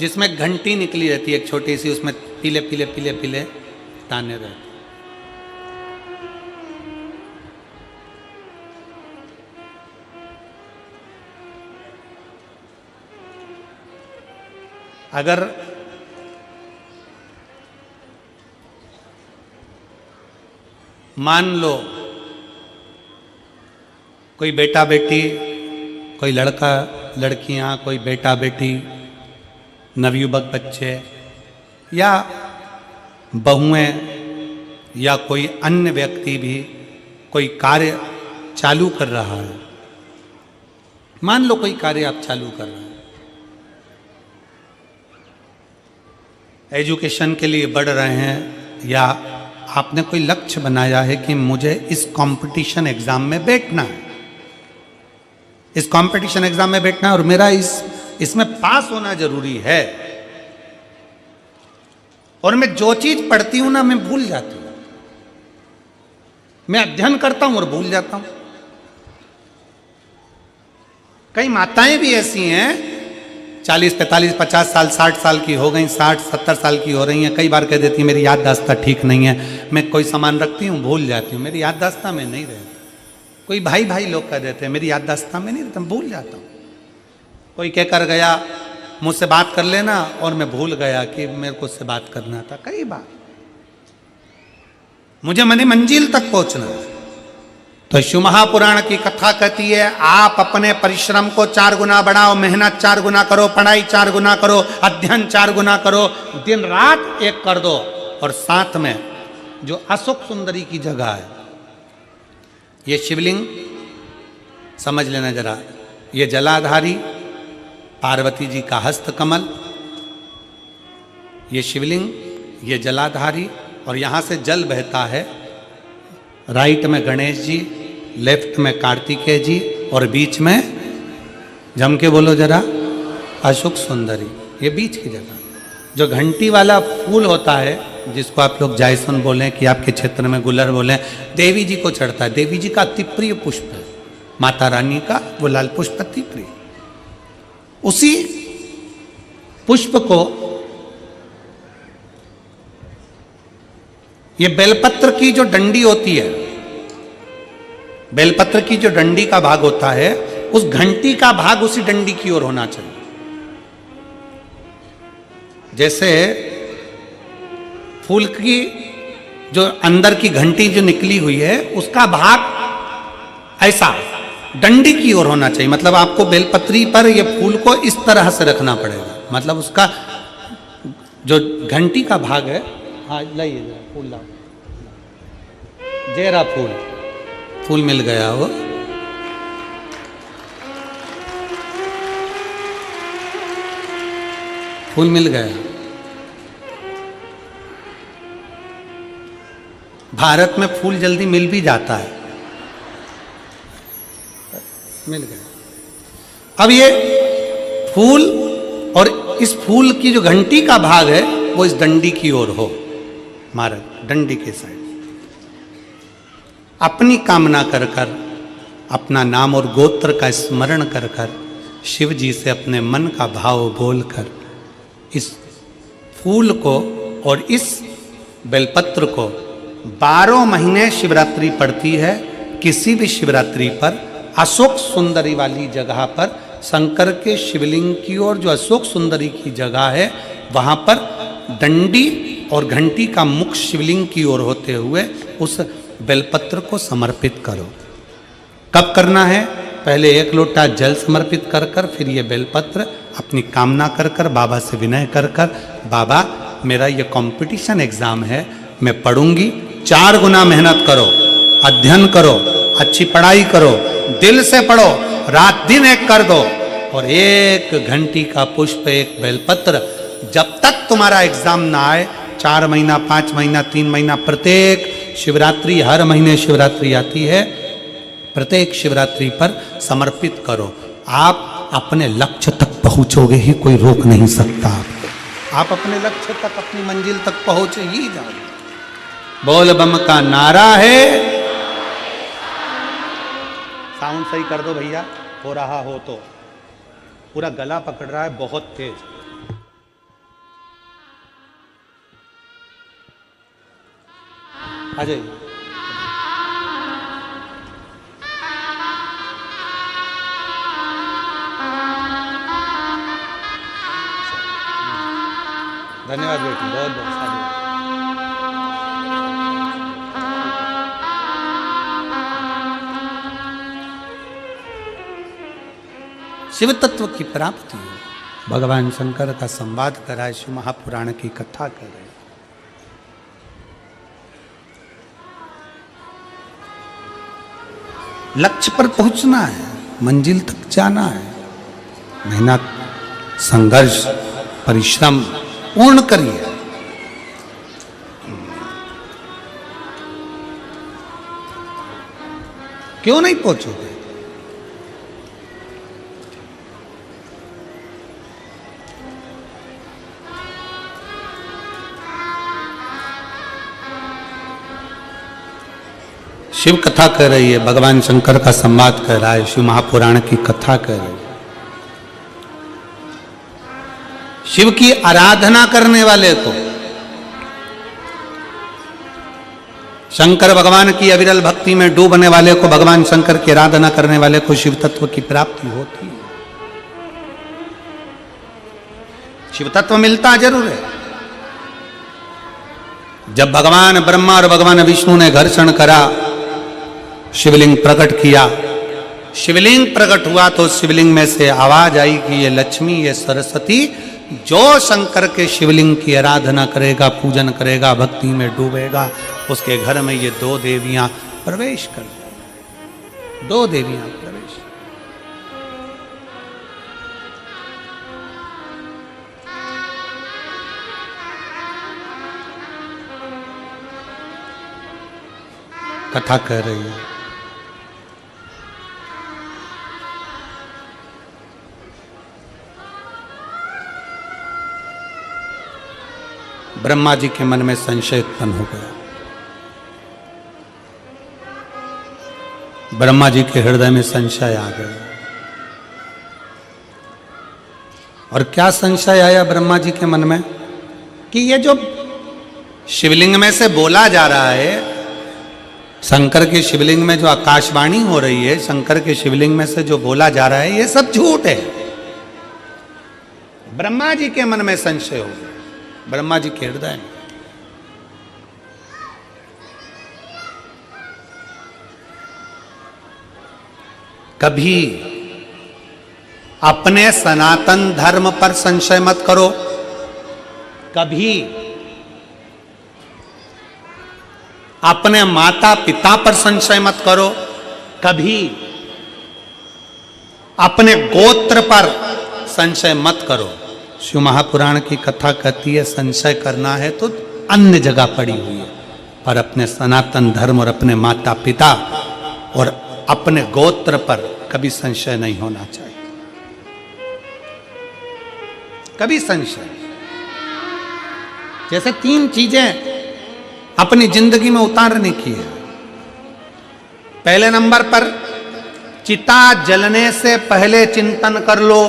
जिसमें घंटी निकली रहती है एक छोटी सी, उसमें पीले पीले पीले पीले दाने रहते। अगर मान लो कोई बेटा बेटी, कोई लड़का लड़कियां, कोई बेटा बेटी, नवयुवक बच्चे या बहुएं या कोई अन्य व्यक्ति भी कोई कार्य चालू कर रहा है, मान लो कोई कार्य आप चालू कर रहे हैं, एजुकेशन के लिए बढ़ रहे हैं, या आपने कोई लक्ष्य बनाया है कि मुझे इस कंपटीशन एग्जाम में बैठना है, इस कंपटीशन एग्जाम में बैठना है और मेरा इसमें पास होना जरूरी है, और मैं जो चीज पढ़ती हूं ना मैं भूल जाती हूं, मैं अध्ययन करता हूं और भूल जाता हूं। कई माताएं भी ऐसी हैं 40, 45, 50 साल, 60 साल की हो गई, 60, 70 साल की हो रही हैं, कई बार कह देती हैं मेरी याददाश्त ठीक नहीं है, मैं कोई सामान रखती हूँ भूल जाती हूँ, मेरी याददाश्त में नहीं रहती। कोई भाई भाई लोग कह देते हैं मेरी याददाश्त में नहीं रहता, मैं भूल जाता हूँ। कोई कह कर गया मुझसे बात कर लेना और मैं भूल गया कि मेरे को उससे बात करना था। कई बार मुझे मनी मंजिल तक पहुंचना है। तो शिव महापुराण की कथा कहती है आप अपने परिश्रम को 4 गुना बढ़ाओ, मेहनत 4 गुना करो, पढ़ाई 4 गुना करो, अध्ययन 4 गुना करो, दिन रात एक कर दो। और साथ में जो अशोक सुंदरी की जगह है, ये शिवलिंग समझ लेना जरा, ये जलाधारी पार्वती जी का हस्त कमल, ये शिवलिंग, ये जलाधारी, और यहां से जल बहता है। राइट में गणेश जी, लेफ्ट में कार्तिकेय जी, और बीच में जम के बोलो जरा अशोक सुंदरी, ये बीच की जगह। जो घंटी वाला फूल होता है जिसको आप लोग जायसोन बोलें कि आपके क्षेत्र में गुलर बोलें, देवी जी को चढ़ता है, देवी जी का अति प्रिय पुष्प है, माता रानी का वो लाल पुष्प अति प्रिय। उसी पुष्प को ये बेलपत्र की जो डंडी होती है, बेलपत्र की जो डंडी का भाग होता है, उस घंटी का भाग उसी डंडी की ओर होना चाहिए। जैसे फूल की जो अंदर की घंटी जो निकली हुई है उसका भाग ऐसा डंडी की ओर होना चाहिए। मतलब आपको बेलपत्री पर ये फूल को इस तरह से रखना पड़ेगा, मतलब उसका जो घंटी का भाग है, हाँ लाइए फूल लाओ, जेरा फूल, फूल मिल गया वो, फूल मिल गया। भारत में फूल जल्दी मिल भी जाता है, मिल गया। अब ये फूल और इस फूल की जो घंटी का भाग है वो इस डंडी की ओर हो, मारा डंडी के साइड। अपनी कामना कर कर, अपना नाम और गोत्र का स्मरण कर कर, शिव जी से अपने मन का भाव बोलकर इस फूल को और इस बेलपत्र को 12 महीने शिवरात्रि पड़ती है। किसी भी शिवरात्रि पर अशोक सुंदरी वाली जगह पर, शंकर के शिवलिंग की ओर जो अशोक सुंदरी की जगह है वहाँ पर डंडी और घंटी का मुख शिवलिंग की ओर होते हुए उस बेलपत्र बेलपत्र को समर्पित करो। कब करना है? पहले 1 लोटा जल समर्पित कर कर फिर ये बेलपत्र अपनी कामना कर कर बाबा से विनय कर कर, बाबा मेरा ये कंपटीशन एग्जाम है, मैं पढ़ूंगी, 4 गुना मेहनत करो, अध्ययन करो, अच्छी पढ़ाई करो, दिल से पढ़ो, रात दिन एक कर दो, और 1 घंटी का पुष्प, 1 बेलपत्र, जब तक तुम्हारा एग्जाम ना आए, 4 महीना, 5 महीना, 3 महीना, प्रत्येक शिवरात्रि, हर महीने शिवरात्रि आती है, प्रत्येक शिवरात्रि पर समर्पित करो। आप अपने लक्ष्य तक पहुंचोगे ही, कोई रोक नहीं सकता आपको। आप अपने लक्ष्य तक, अपनी मंजिल तक पहुंच ही जाओगे। बोल बम का नारा है। साउंड सही कर दो भैया, हो रहा हो तो। पूरा गला पकड़ रहा है बहुत तेज। अजय धन्यवाद बेटी, बहुत बहुत साधु। शिव तत्व की प्राप्ति हो, भगवान शंकर का संवाद कराए, शिव महापुराण की कथा करे। लक्ष्य पर पहुंचना है, मंजिल तक जाना है, मेहनत, संघर्ष, परिश्रम पूर्ण करिए। क्यों नहीं पहुंचोगे? शिव कथा कर रही है, भगवान शंकर का संवाद कर रहा है, शिव महापुराण की कथा कर रही है। शिव की आराधना करने वाले को, शंकर भगवान की अविरल भक्ति में डूबने वाले को, भगवान शंकर की आराधना करने वाले को शिव तत्व की प्राप्ति होती है। शिव तत्व मिलता जरूर है। जब भगवान ब्रह्मा और भगवान विष्णु ने घर्षण करा, शिवलिंग प्रकट किया, शिवलिंग प्रकट हुआ तो शिवलिंग में से आवाज आई कि ये लक्ष्मी, ये सरस्वती, जो शंकर के शिवलिंग की आराधना करेगा, पूजन करेगा, भक्ति में डूबेगा, उसके घर में ये 2 देवियां प्रवेश कर, 2 देवियां प्रवेश। कथा कह रही है। ब्रह्मा जी के मन में संशय उत्पन्न हो गया। ब्रह्मा जी के हृदय में संशय आ गया। और क्या संशय आया ब्रह्मा जी के मन में? कि ये जो शिवलिंग में से बोला जा रहा है, शंकर के शिवलिंग में जो आकाशवाणी हो रही है, शंकर के शिवलिंग में से जो बोला जा रहा है, ये सब झूठ है। ब्रह्मा जी के मन में संशय हो गया, ब्रह्मा जी के हृदय में। कभी अपने सनातन धर्म पर संशय मत करो, कभी अपने माता पिता पर संशय मत करो, कभी अपने गोत्र पर संशय मत करो। शिव महापुराण की कथा कहती है, संशय करना है तो अन्य जगह पड़ी हुई है, पर अपने सनातन धर्म और अपने माता पिता और अपने गोत्र पर कभी संशय नहीं होना चाहिए, कभी संशय। जैसे 3 चीजें अपनी जिंदगी में उतारने की है। पहले नंबर पर, चिता जलने से पहले चिंतन कर लो।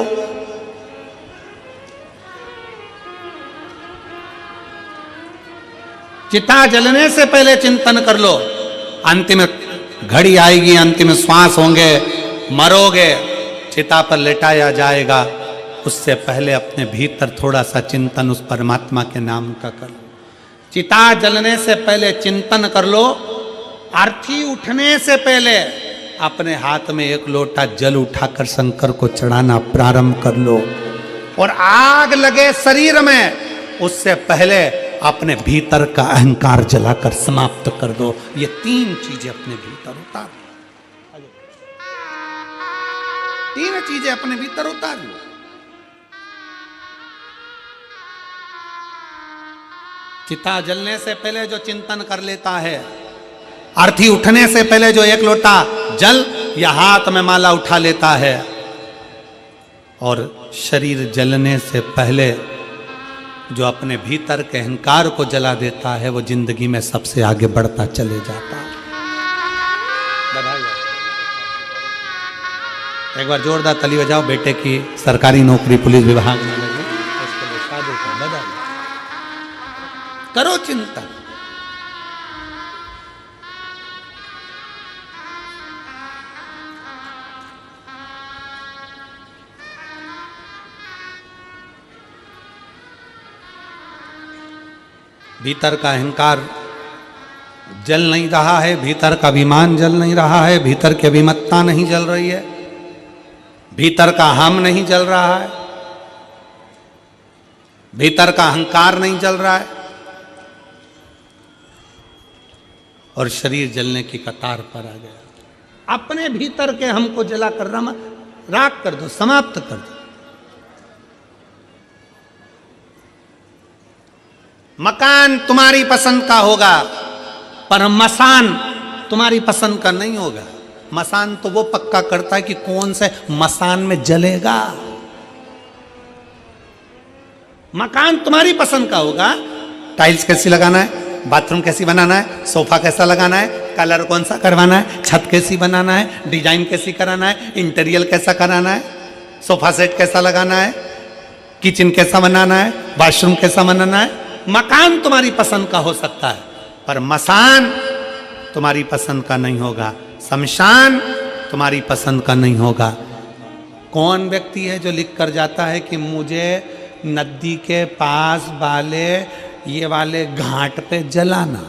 चिता जलने से पहले चिंतन कर लो। अंतिम घड़ी आएगी, अंतिम श्वास होंगे, मरोगे, चिता पर लेटाया जाएगा, उससे पहले अपने भीतर थोड़ा सा चिंतन उस परमात्मा के नाम का कर लो। चिता जलने से पहले चिंतन कर लो, अर्थी उठने से पहले अपने हाथ में एक लोटा जल उठाकर शंकर को चढ़ाना प्रारंभ कर लो। और आग लगे शरीर में उससे पहले अपने भीतर का अहंकार जलाकर समाप्त कर दो। ये 3 चीजें अपने भीतर उतार, 3 चीजें अपने भीतर उतार लो। चिता जलने से पहले जो चिंतन कर लेता है, अर्थी उठने से पहले जो एक लोटा जल या हाथ में माला उठा लेता है, और शरीर जलने से पहले जो अपने भीतर के अहंकार को जला देता है, वो जिंदगी में सबसे आगे बढ़ता चले जाता है। एक बार जोरदार ताली बजाओ बेटे की सरकारी नौकरी पुलिस विभाग में लगे, उसके लिए शादी का बदल करो चिंतन। भीतर का अहंकार जल नहीं रहा है, भीतर का अभिमान जल नहीं रहा है, भीतर की अभिमत्ता नहीं जल रही है, भीतर का हम नहीं जल रहा है, भीतर का अहंकार नहीं जल रहा है, और शरीर जलने की कतार पर आ गया। अपने भीतर के हमको जला कर राख कर दो, समाप्त कर दो। मकान तुम्हारी पसंद का होगा, पर मसान तुम्हारी पसंद का नहीं होगा। मसान तो वो पक्का करता है कि कौन से मसान में जलेगा। मकान तुम्हारी पसंद का होगा, टाइल्स कैसी लगाना है, बाथरूम कैसी बनाना है, सोफा कैसा लगाना है, कलर कौन सा करवाना है, छत कैसी बनाना है, डिजाइन कैसी कराना है, इंटीरियर कैसा कराना है, सोफा सेट कैसा लगाना है, किचन कैसा बनाना है, वॉशरूम कैसा बनाना है। मकान तुम्हारी पसंद का हो सकता है, पर मसान तुम्हारी पसंद का नहीं होगा, शमशान तुम्हारी पसंद का नहीं होगा। कौन व्यक्ति है जो लिख कर जाता है कि मुझे नदी के पास वाले ये वाले घाट पे जलाना?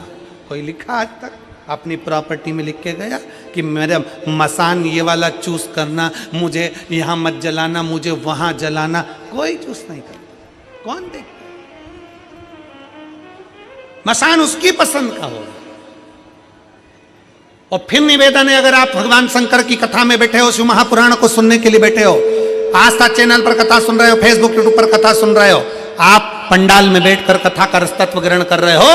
कोई लिखा आज तक अपनी प्रॉपर्टी में लिख के गया कि मेरा मसान ये वाला चूज करना, मुझे यहाँ मत जलाना, मुझे वहाँ जलाना? कोई चूज नहीं करता। कौन देखता? मसान उसकी पसंद का होगा। और फिर निवेदन है, अगर आप भगवान शंकर की कथा में बैठे हो, शिव महापुराण को सुनने के लिए बैठे हो, आस्था चैनल पर कथा सुन रहे हो, फेसबुक यूट्यूब पर कथा सुन रहे हो, आप पंडाल में बैठकर कथा का रसतत्व ग्रहण कर रहे हो,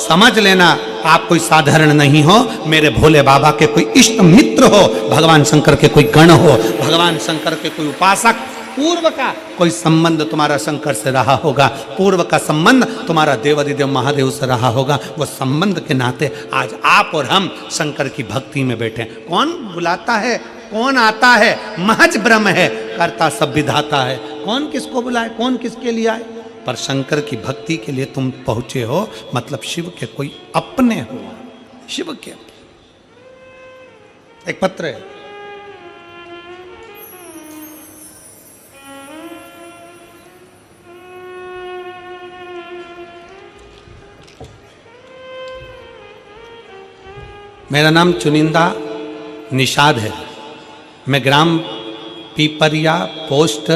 समझ लेना आप कोई साधारण नहीं हो। मेरे भोले बाबा के कोई इष्ट मित्र हो, भगवान शंकर के कोई गण हो, भगवान शंकर के कोई उपासक, पूर्व का कोई संबंध तुम्हारा शंकर से रहा होगा, पूर्व का संबंध तुम्हारा देवादिदेव महादेव से रहा होगा। वो संबंध के नाते आज आप और हम शंकर की भक्ति में बैठे। कौन बुलाता है, कौन आता है, महज ब्रह्म है, करता सब विधाता है। कौन किसको बुलाए, कौन किसके लिए आए, पर शंकर की भक्ति के लिए तुम पहुंचे हो, मतलब शिव के कोई अपने हो, शिव के। एक पत्र है, मेरा नाम चुनिंदा निषाद है। मैं ग्राम पीपरिया पोस्ट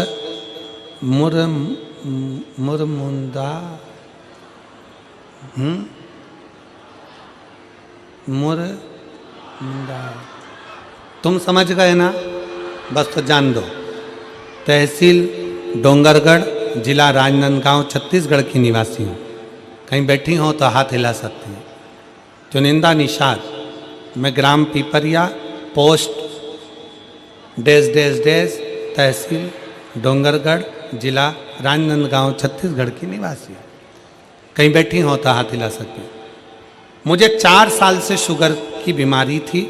मुरमुंदा मुरमुंदा, तुम समझ गए ना, बस तो जान दो। तहसील डोंगरगढ़, जिला राजनांदगांव, छत्तीसगढ़ की निवासी हूँ। कहीं बैठी हो तो हाथ हिला सकते हैं। चुनिंदा निषाद, मैं ग्राम Pipariya post dash dash dash तहसील डोंगरगढ़, जिला राजनांदगांव, छत्तीसगढ़ की निवासी हूँ। कहीं बैठी हो तो हाथ हिला सकते हैं। मुझे 4 साल से शुगर की बीमारी थी,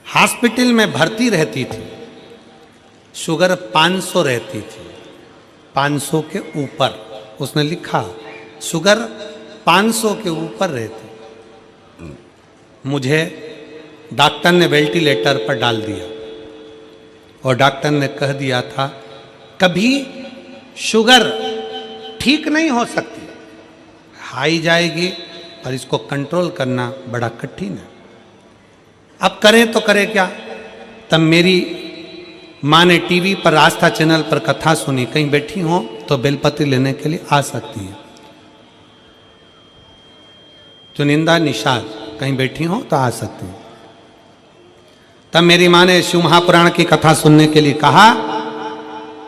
हॉस्पिटल में भर्ती रहती थी। शुगर 500 रहती थी, 500 के ऊपर, उसने लिखा शुगर 500 के ऊपर रहती। मुझे डॉक्टर ने वेंटिलेटर पर डाल दिया और डॉक्टर ने कह दिया था कभी शुगर ठीक नहीं हो सकती, हाई जाएगी और इसको कंट्रोल करना बड़ा कठिन है। अब करें तो करें क्या? तब मेरी माँ ने टीवी पर आस्था चैनल पर कथा सुनी। कहीं बैठी हो तो बेलपत्र लेने के लिए आ सकती हैं। चुनिंदा निषाद कहीं बैठी हो तो आ सकती हैं। तब मेरी माँ ने शिव महापुराण की कथा सुनने के लिए कहा।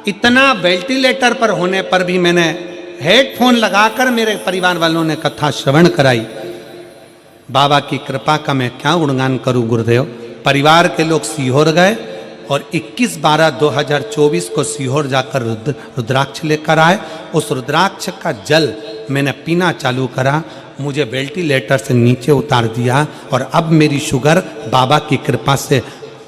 इतना वेंटिलेटर पर होने पर भी मैंने हेडफोन लगाकर मेरे परिवार वालों ने कथा श्रवण कराई। बाबा की कृपा का मैं क्या गुणगान करूं गुरुदेव। परिवार के लोग सीहोर गए और 21/12/2024 को सीहोर जाकर रुद्राक्ष लेकर आए। उस रुद्राक्ष का जल मैंने पीना चालू करा, मुझे वेंटिलेटर से नीचे उतार दिया और अब मेरी शुगर बाबा की कृपा से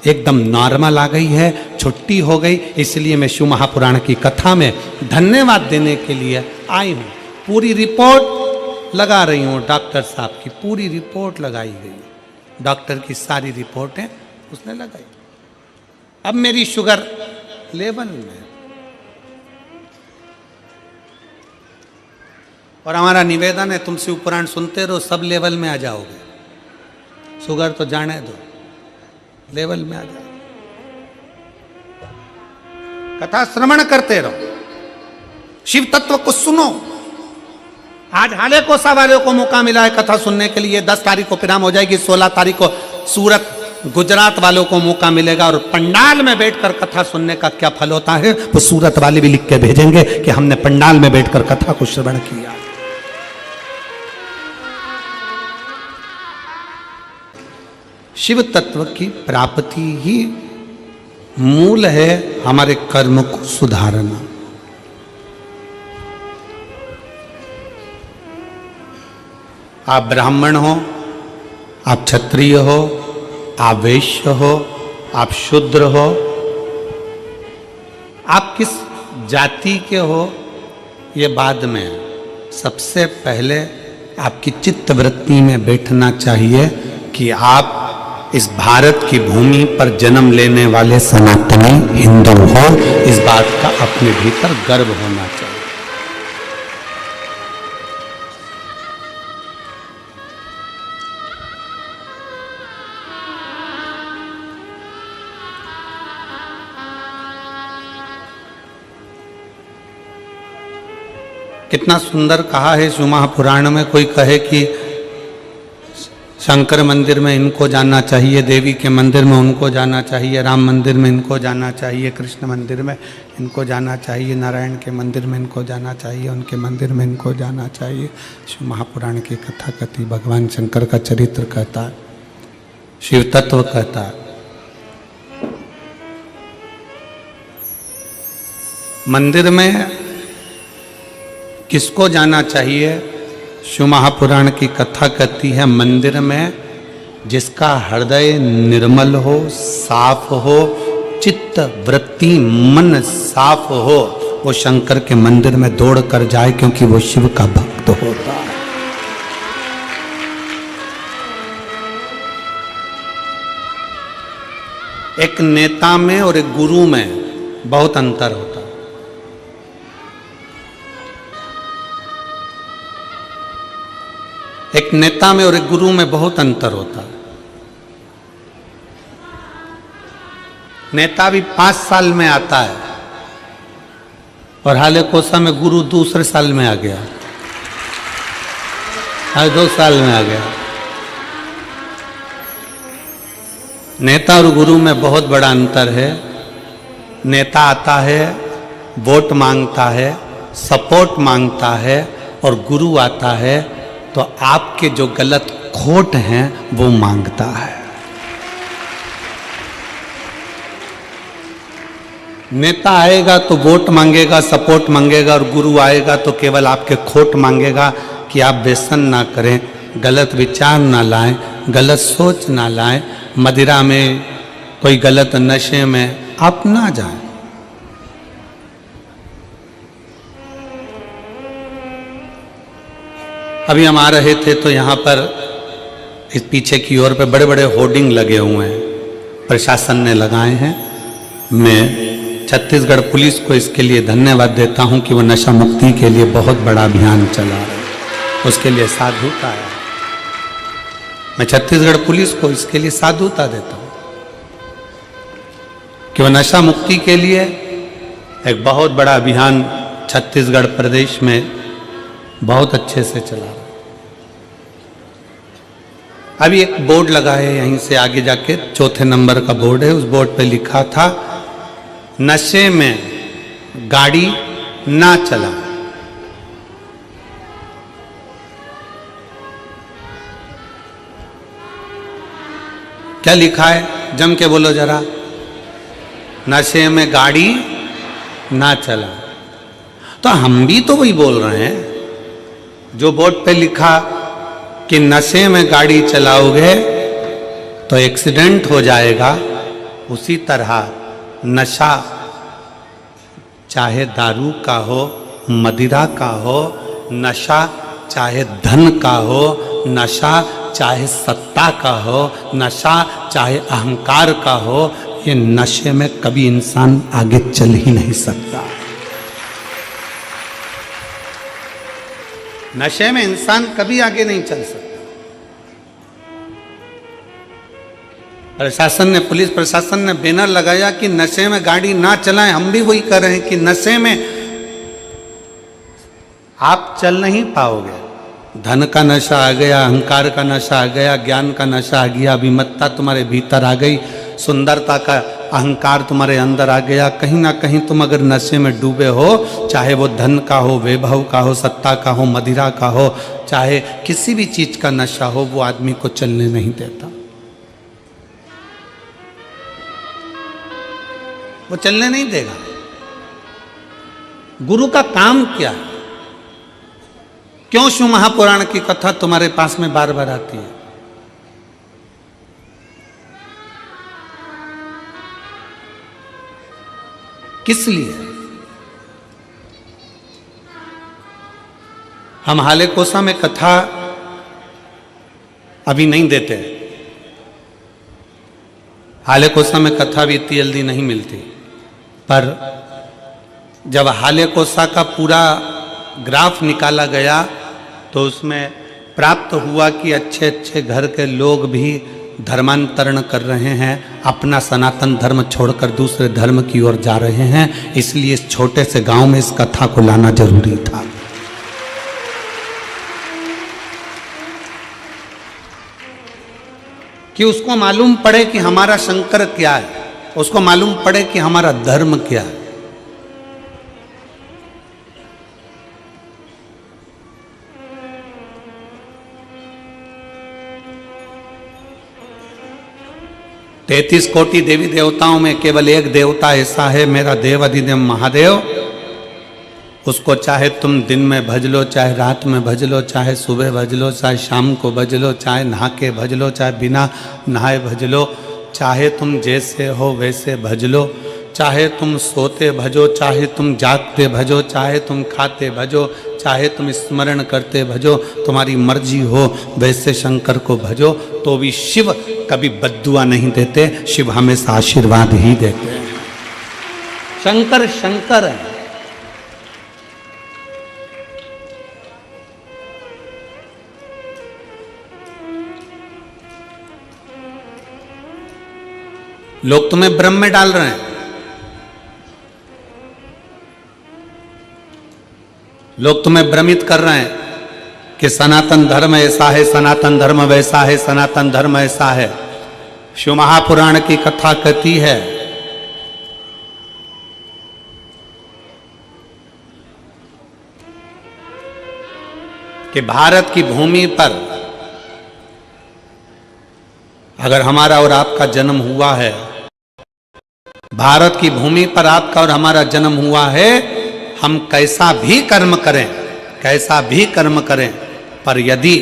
एकदम नॉर्मल आ गई है, छुट्टी हो गई। इसलिए मैं शिव महापुराण की कथा में धन्यवाद देने के लिए आई हूँ। पूरी रिपोर्ट लगा रही हूँ, डॉक्टर साहब की पूरी रिपोर्ट लगाई गई। डॉक्टर की सारी रिपोर्टें उसने लगाई। अब मेरी शुगर लेवल में, और हमारा निवेदन है तुम शिव पुराण सुनते रहो, सब लेवल में आ जाओगे। शुगर तो जाने दो, लेवल में आ जाओ। कथा श्रवण करते रहो, शिव तत्व को सुनो। आज हाले कोसा वालों को मौका मिला है कथा सुनने के लिए। 10 तारीख को पिराम हो जाएगी, 16 तारीख को सूरत गुजरात वालों को मौका मिलेगा। और पंडाल में बैठकर कथा सुनने का क्या फल होता है वो सूरत वाले भी लिख के भेजेंगे कि हमने पंडाल में बैठकर कथा को श्रवण किया। शिव तत्व की प्राप्ति ही मूल है हमारे कर्म को सुधारना। आप ब्राह्मण हो, आप क्षत्रिय हो, आप वैश्य हो, आप शूद्र हो, आप किस जाति के हो ये बाद में है। सबसे पहले आपकी चित्त वृत्ति में बैठना चाहिए कि आप इस भारत की भूमि पर जन्म लेने वाले सनातनी हिंदू हो। इस बात का अपने भीतर गर्व होना चाहिए। कितना सुंदर कहा है शिव महापुराण में। कोई कहे कि शंकर मंदिर में इनको जाना चाहिए, देवी के मंदिर में उनको जाना चाहिए, राम मंदिर में इनको जाना चाहिए, कृष्ण मंदिर में इनको जाना चाहिए, नारायण के मंदिर में इनको जाना चाहिए, उनके मंदिर में इनको जाना चाहिए। शिव महापुराण की कथा कहती, भगवान शंकर का चरित्र कहता है, शिव तत्व कहता है। मंदिर में किसको जाना चाहिए? शिव महापुराण की कथा कहती है मंदिर में जिसका हृदय निर्मल हो, साफ हो, चित्त वृत्ति मन साफ हो, वो शंकर के मंदिर में दौड़ कर जाए, क्योंकि वो शिव का भक्त होता है। एक नेता में और एक गुरु में बहुत अंतर होता है। एक नेता में और एक गुरु में बहुत अंतर होता है। नेता भी 5 साल में आता है और हाले कोसा में गुरु दूसरे साल में आ गया, हर 2 साल में आ गया। नेता और गुरु में बहुत बड़ा अंतर है। नेता आता है, वोट मांगता है, सपोर्ट मांगता है, और गुरु आता है तो आपके जो गलत खोट हैं वो मांगता है। नेता आएगा तो वोट मांगेगा, सपोर्ट मांगेगा, और गुरु आएगा तो केवल आपके खोट मांगेगा कि आप व्यसन ना करें, गलत विचार ना लाएं, गलत सोच ना लाएं, मदिरा में कोई गलत नशे में आप ना जाएं। अभी हम आ रहे थे तो यहाँ पर इस पीछे की ओर पे बड़े बड़े होर्डिंग लगे हुए हैं, प्रशासन ने लगाए हैं। मैं छत्तीसगढ़ पुलिस को इसके लिए धन्यवाद देता हूँ कि वो नशा मुक्ति के लिए बहुत बड़ा अभियान चला रहा है, उसके लिए साधु का है। मैं छत्तीसगढ़ पुलिस को इसके लिए साधुता देता हूं कि वह नशा मुक्ति के लिए एक बहुत बड़ा अभियान छत्तीसगढ़ प्रदेश में बहुत अच्छे से चला रहा है। अभी एक बोर्ड लगा है यहीं से आगे जाके, चौथे नंबर का बोर्ड है, उस बोर्ड पे लिखा था नशे में गाड़ी ना चला। क्या लिखा है, जम के बोलो जरा। नशे में गाड़ी ना चला। तो हम भी तो वही बोल रहे हैं जो बोर्ड पे लिखा कि नशे में गाड़ी चलाओगे तो एक्सीडेंट हो जाएगा, उसी तरह नशा चाहे दारू का हो, मदिरा का हो, नशा चाहे धन का हो, नशा चाहे सत्ता का हो, नशा चाहे अहंकार का हो, ये नशे में कभी इंसान आगे चल ही नहीं सकता। नशे में इंसान कभी आगे नहीं चल सकता। प्रशासन ने, पुलिस प्रशासन ने बैनर लगाया कि नशे में गाड़ी ना चलाएं। हम भी वही कर रहे हैं कि नशे में आप चल नहीं पाओगे। धन का नशा आ गया, अहंकार का नशा आ गया, ज्ञान का नशा आ गया, अभिमत्ता तुम्हारे भीतर आ गई, सुंदरता का अहंकार तुम्हारे अंदर आ गया। कहीं ना कहीं तुम अगर नशे में डूबे हो, चाहे वो धन का हो, वैभव का हो, सत्ता का हो, मदिरा का हो, चाहे किसी भी चीज का नशा हो, वो आदमी को चलने नहीं देता। वो चलने नहीं देगा। गुरु का काम क्या है? क्यों शिव महापुराण की कथा तुम्हारे पास में बार बार आती है? किस लिए? हम हाले कोसा में कथा अभी नहीं देते। हाले कोसा में कथा भी इतनी जल्दी नहीं मिलती, पर जब हाले कोसा का पूरा ग्राफ निकाला गया तो उसमें प्राप्त हुआ कि अच्छे अच्छे घर के लोग भी धर्मांतरण कर रहे हैं, अपना सनातन धर्म छोड़कर दूसरे धर्म की ओर जा रहे हैं। इसलिए इस छोटे से गांव में इस कथा को लाना जरूरी था। कि उसको मालूम पड़े कि हमारा शंकर क्या है, उसको मालूम पड़े कि हमारा धर्म क्या है। तैतीस कोटि देवी देवताओं में केवल एक देवता ऐसा है, मेरा देव अधिदेव महादेव। उसको चाहे तुम दिन में भज लो, चाहे रात में भज लो, चाहे सुबह भज लो, चाहे शाम को भज लो, चाहे नहा के भज लो, चाहे बिना नहाए भज लो, चाहे तुम जैसे हो वैसे भज लो, चाहे तुम सोते भजो, चाहे तुम जागते भजो, चाहे तुम खाते भजो, चाहे तुम स्मरण करते भजो, तुम्हारी मर्जी हो वैसे शंकर को भजो। तो भी शिव कभी बद्दुआ नहीं देते, शिव हमेशा आशीर्वाद ही देते हैं। शंकर शंकर है। लोग तुम्हें भ्रम में डाल रहे हैं, लोग तुम्हें भ्रमित कर रहे हैं कि सनातन धर्म ऐसा है, सनातन धर्म वैसा है, सनातन धर्म ऐसा है। शिव महापुराण की कथा कहती है कि भारत की भूमि पर अगर हमारा और आपका जन्म हुआ है, भारत की भूमि पर आपका और हमारा जन्म हुआ है, हम कैसा भी कर्म करें, कैसा भी कर्म करें, पर यदि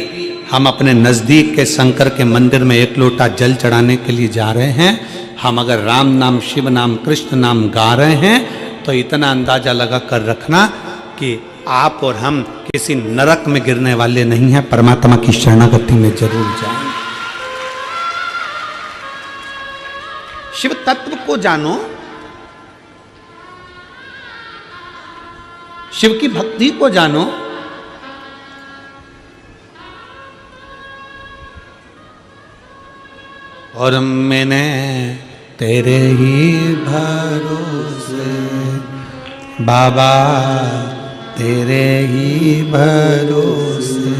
हम अपने नजदीक के शंकर के मंदिर में एक लोटा जल चढ़ाने के लिए जा रहे हैं, हम अगर राम नाम, शिव नाम, कृष्ण नाम गा रहे हैं, तो इतना अंदाजा लगा कर रखना कि आप और हम किसी नरक में गिरने वाले नहीं हैं, परमात्मा की शरणागति में जरूर जाएंगे। शिव तत्व को जानो, शिव की भक्ति को जानो। और मैंने तेरे ही भरोसे बाबा, तेरे ही भरोसे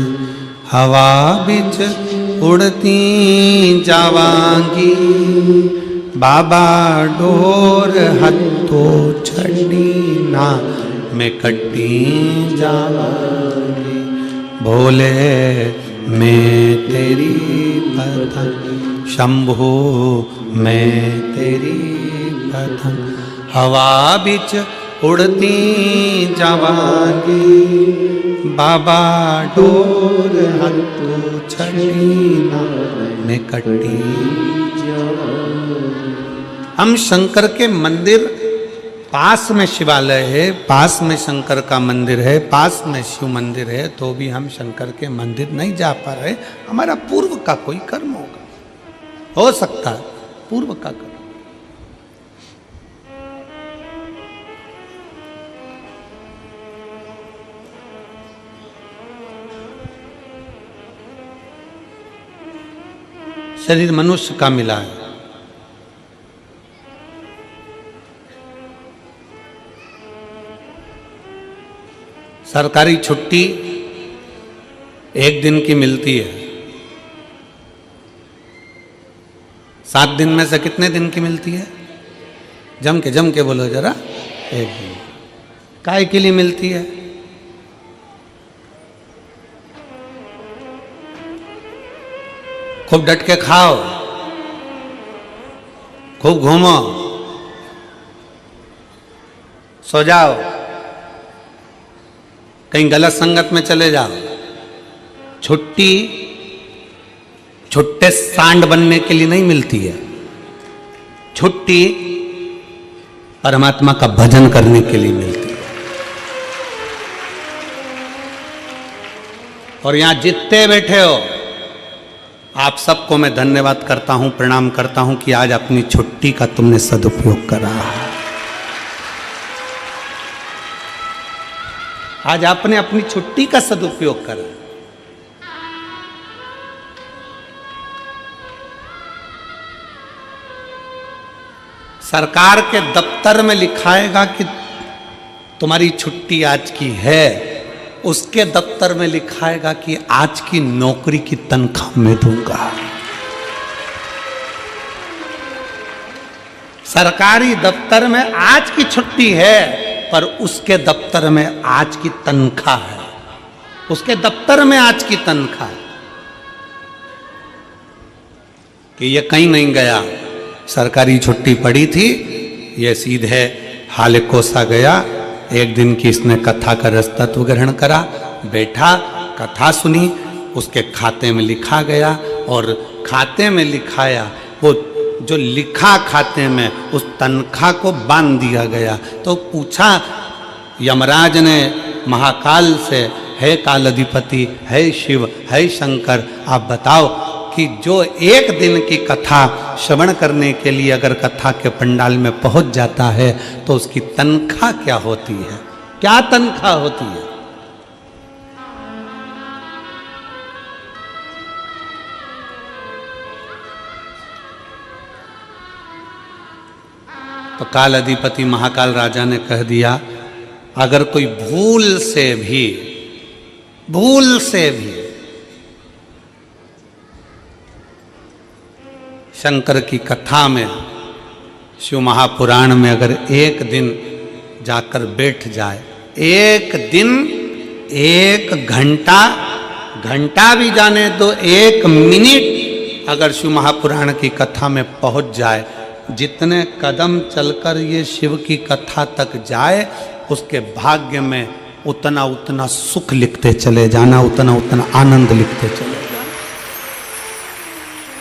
हवा बिच उड़ती जावांगी बाबा, डोर हथो छड़ी ना मैं कटी जावांगी। भोले मैं तेरी पतंग, शंभू मैं तेरी पतंग हवा बिच उड़ती जावांगी बाबा, डोर हथो छड़ी ना मैं कटी जावांगी। हम शंकर के मंदिर, पास में शिवालय है, पास में शंकर का मंदिर है, पास में शिव मंदिर है, तो भी हम शंकर के मंदिर नहीं जा पा रहे। हमारा पूर्व का कोई कर्म होगा, हो सकता है पूर्व का कर्म। शरीर मनुष्य का मिला है, सरकारी छुट्टी एक दिन की मिलती है, 7 दिन में से कितने दिन की मिलती है? जम के बोलो जरा। एक दिन। काय के लिए मिलती है? खूब डट के खाओ, खूब घूमो, सो जाओ, कहीं गलत संगत में चले जाओ। छुट्टी छुट्टे सांड बनने के लिए नहीं मिलती है, छुट्टी परमात्मा का भजन करने के लिए मिलती है। और यहां जितने बैठे हो आप सबको मैं धन्यवाद करता हूं, प्रणाम करता हूं कि आज अपनी छुट्टी का तुमने सदुपयोग करा। आज आपने अपनी छुट्टी का सदुपयोग करा। सरकार के दफ्तर में लिखाएगा कि तुम्हारी छुट्टी आज की है, उसके दफ्तर में लिखाएगा कि आज की नौकरी की तनख्वाह मैं दूंगा। सरकारी दफ्तर में आज की छुट्टी है, पर उसके दफ्तर में आज की तनख्वाह है, उसके दफ्तर में आज की तनख्वाह है। कि ये कहीं नहीं गया, सरकारी छुट्टी पड़ी थी, ये सीधे हालेकोसा गया। एक दिन की इसने कथा का रसतत्व ग्रहण करा, बैठा, कथा सुनी, उसके खाते में लिखा गया और खाते में लिखाया, वो जो लिखा खाते में उस तनख्वाह को बांध दिया गया। तो पूछा यमराज ने महाकाल से, है कालाधिपति, है शिव, है शंकर, आप बताओ कि जो एक दिन की कथा श्रवण करने के लिए अगर कथा के पंडाल में पहुंच जाता है तो उसकी तनख्वाह क्या होती है? क्या तनख्वाह होती है? तो काल अधिपति महाकाल राजा ने कह दिया, अगर कोई भूल से भी शंकर की कथा में, शिव महापुराण में अगर एक दिन जाकर बैठ जाए, एक दिन, एक घंटा भी जाने दो, 1 मिनट अगर शिव महापुराण की कथा में पहुंच जाए, जितने कदम चलकर ये शिव की कथा तक जाए, उसके भाग्य में उतना उतना सुख लिखते चले जाना, उतना उतना आनंद लिखते चले।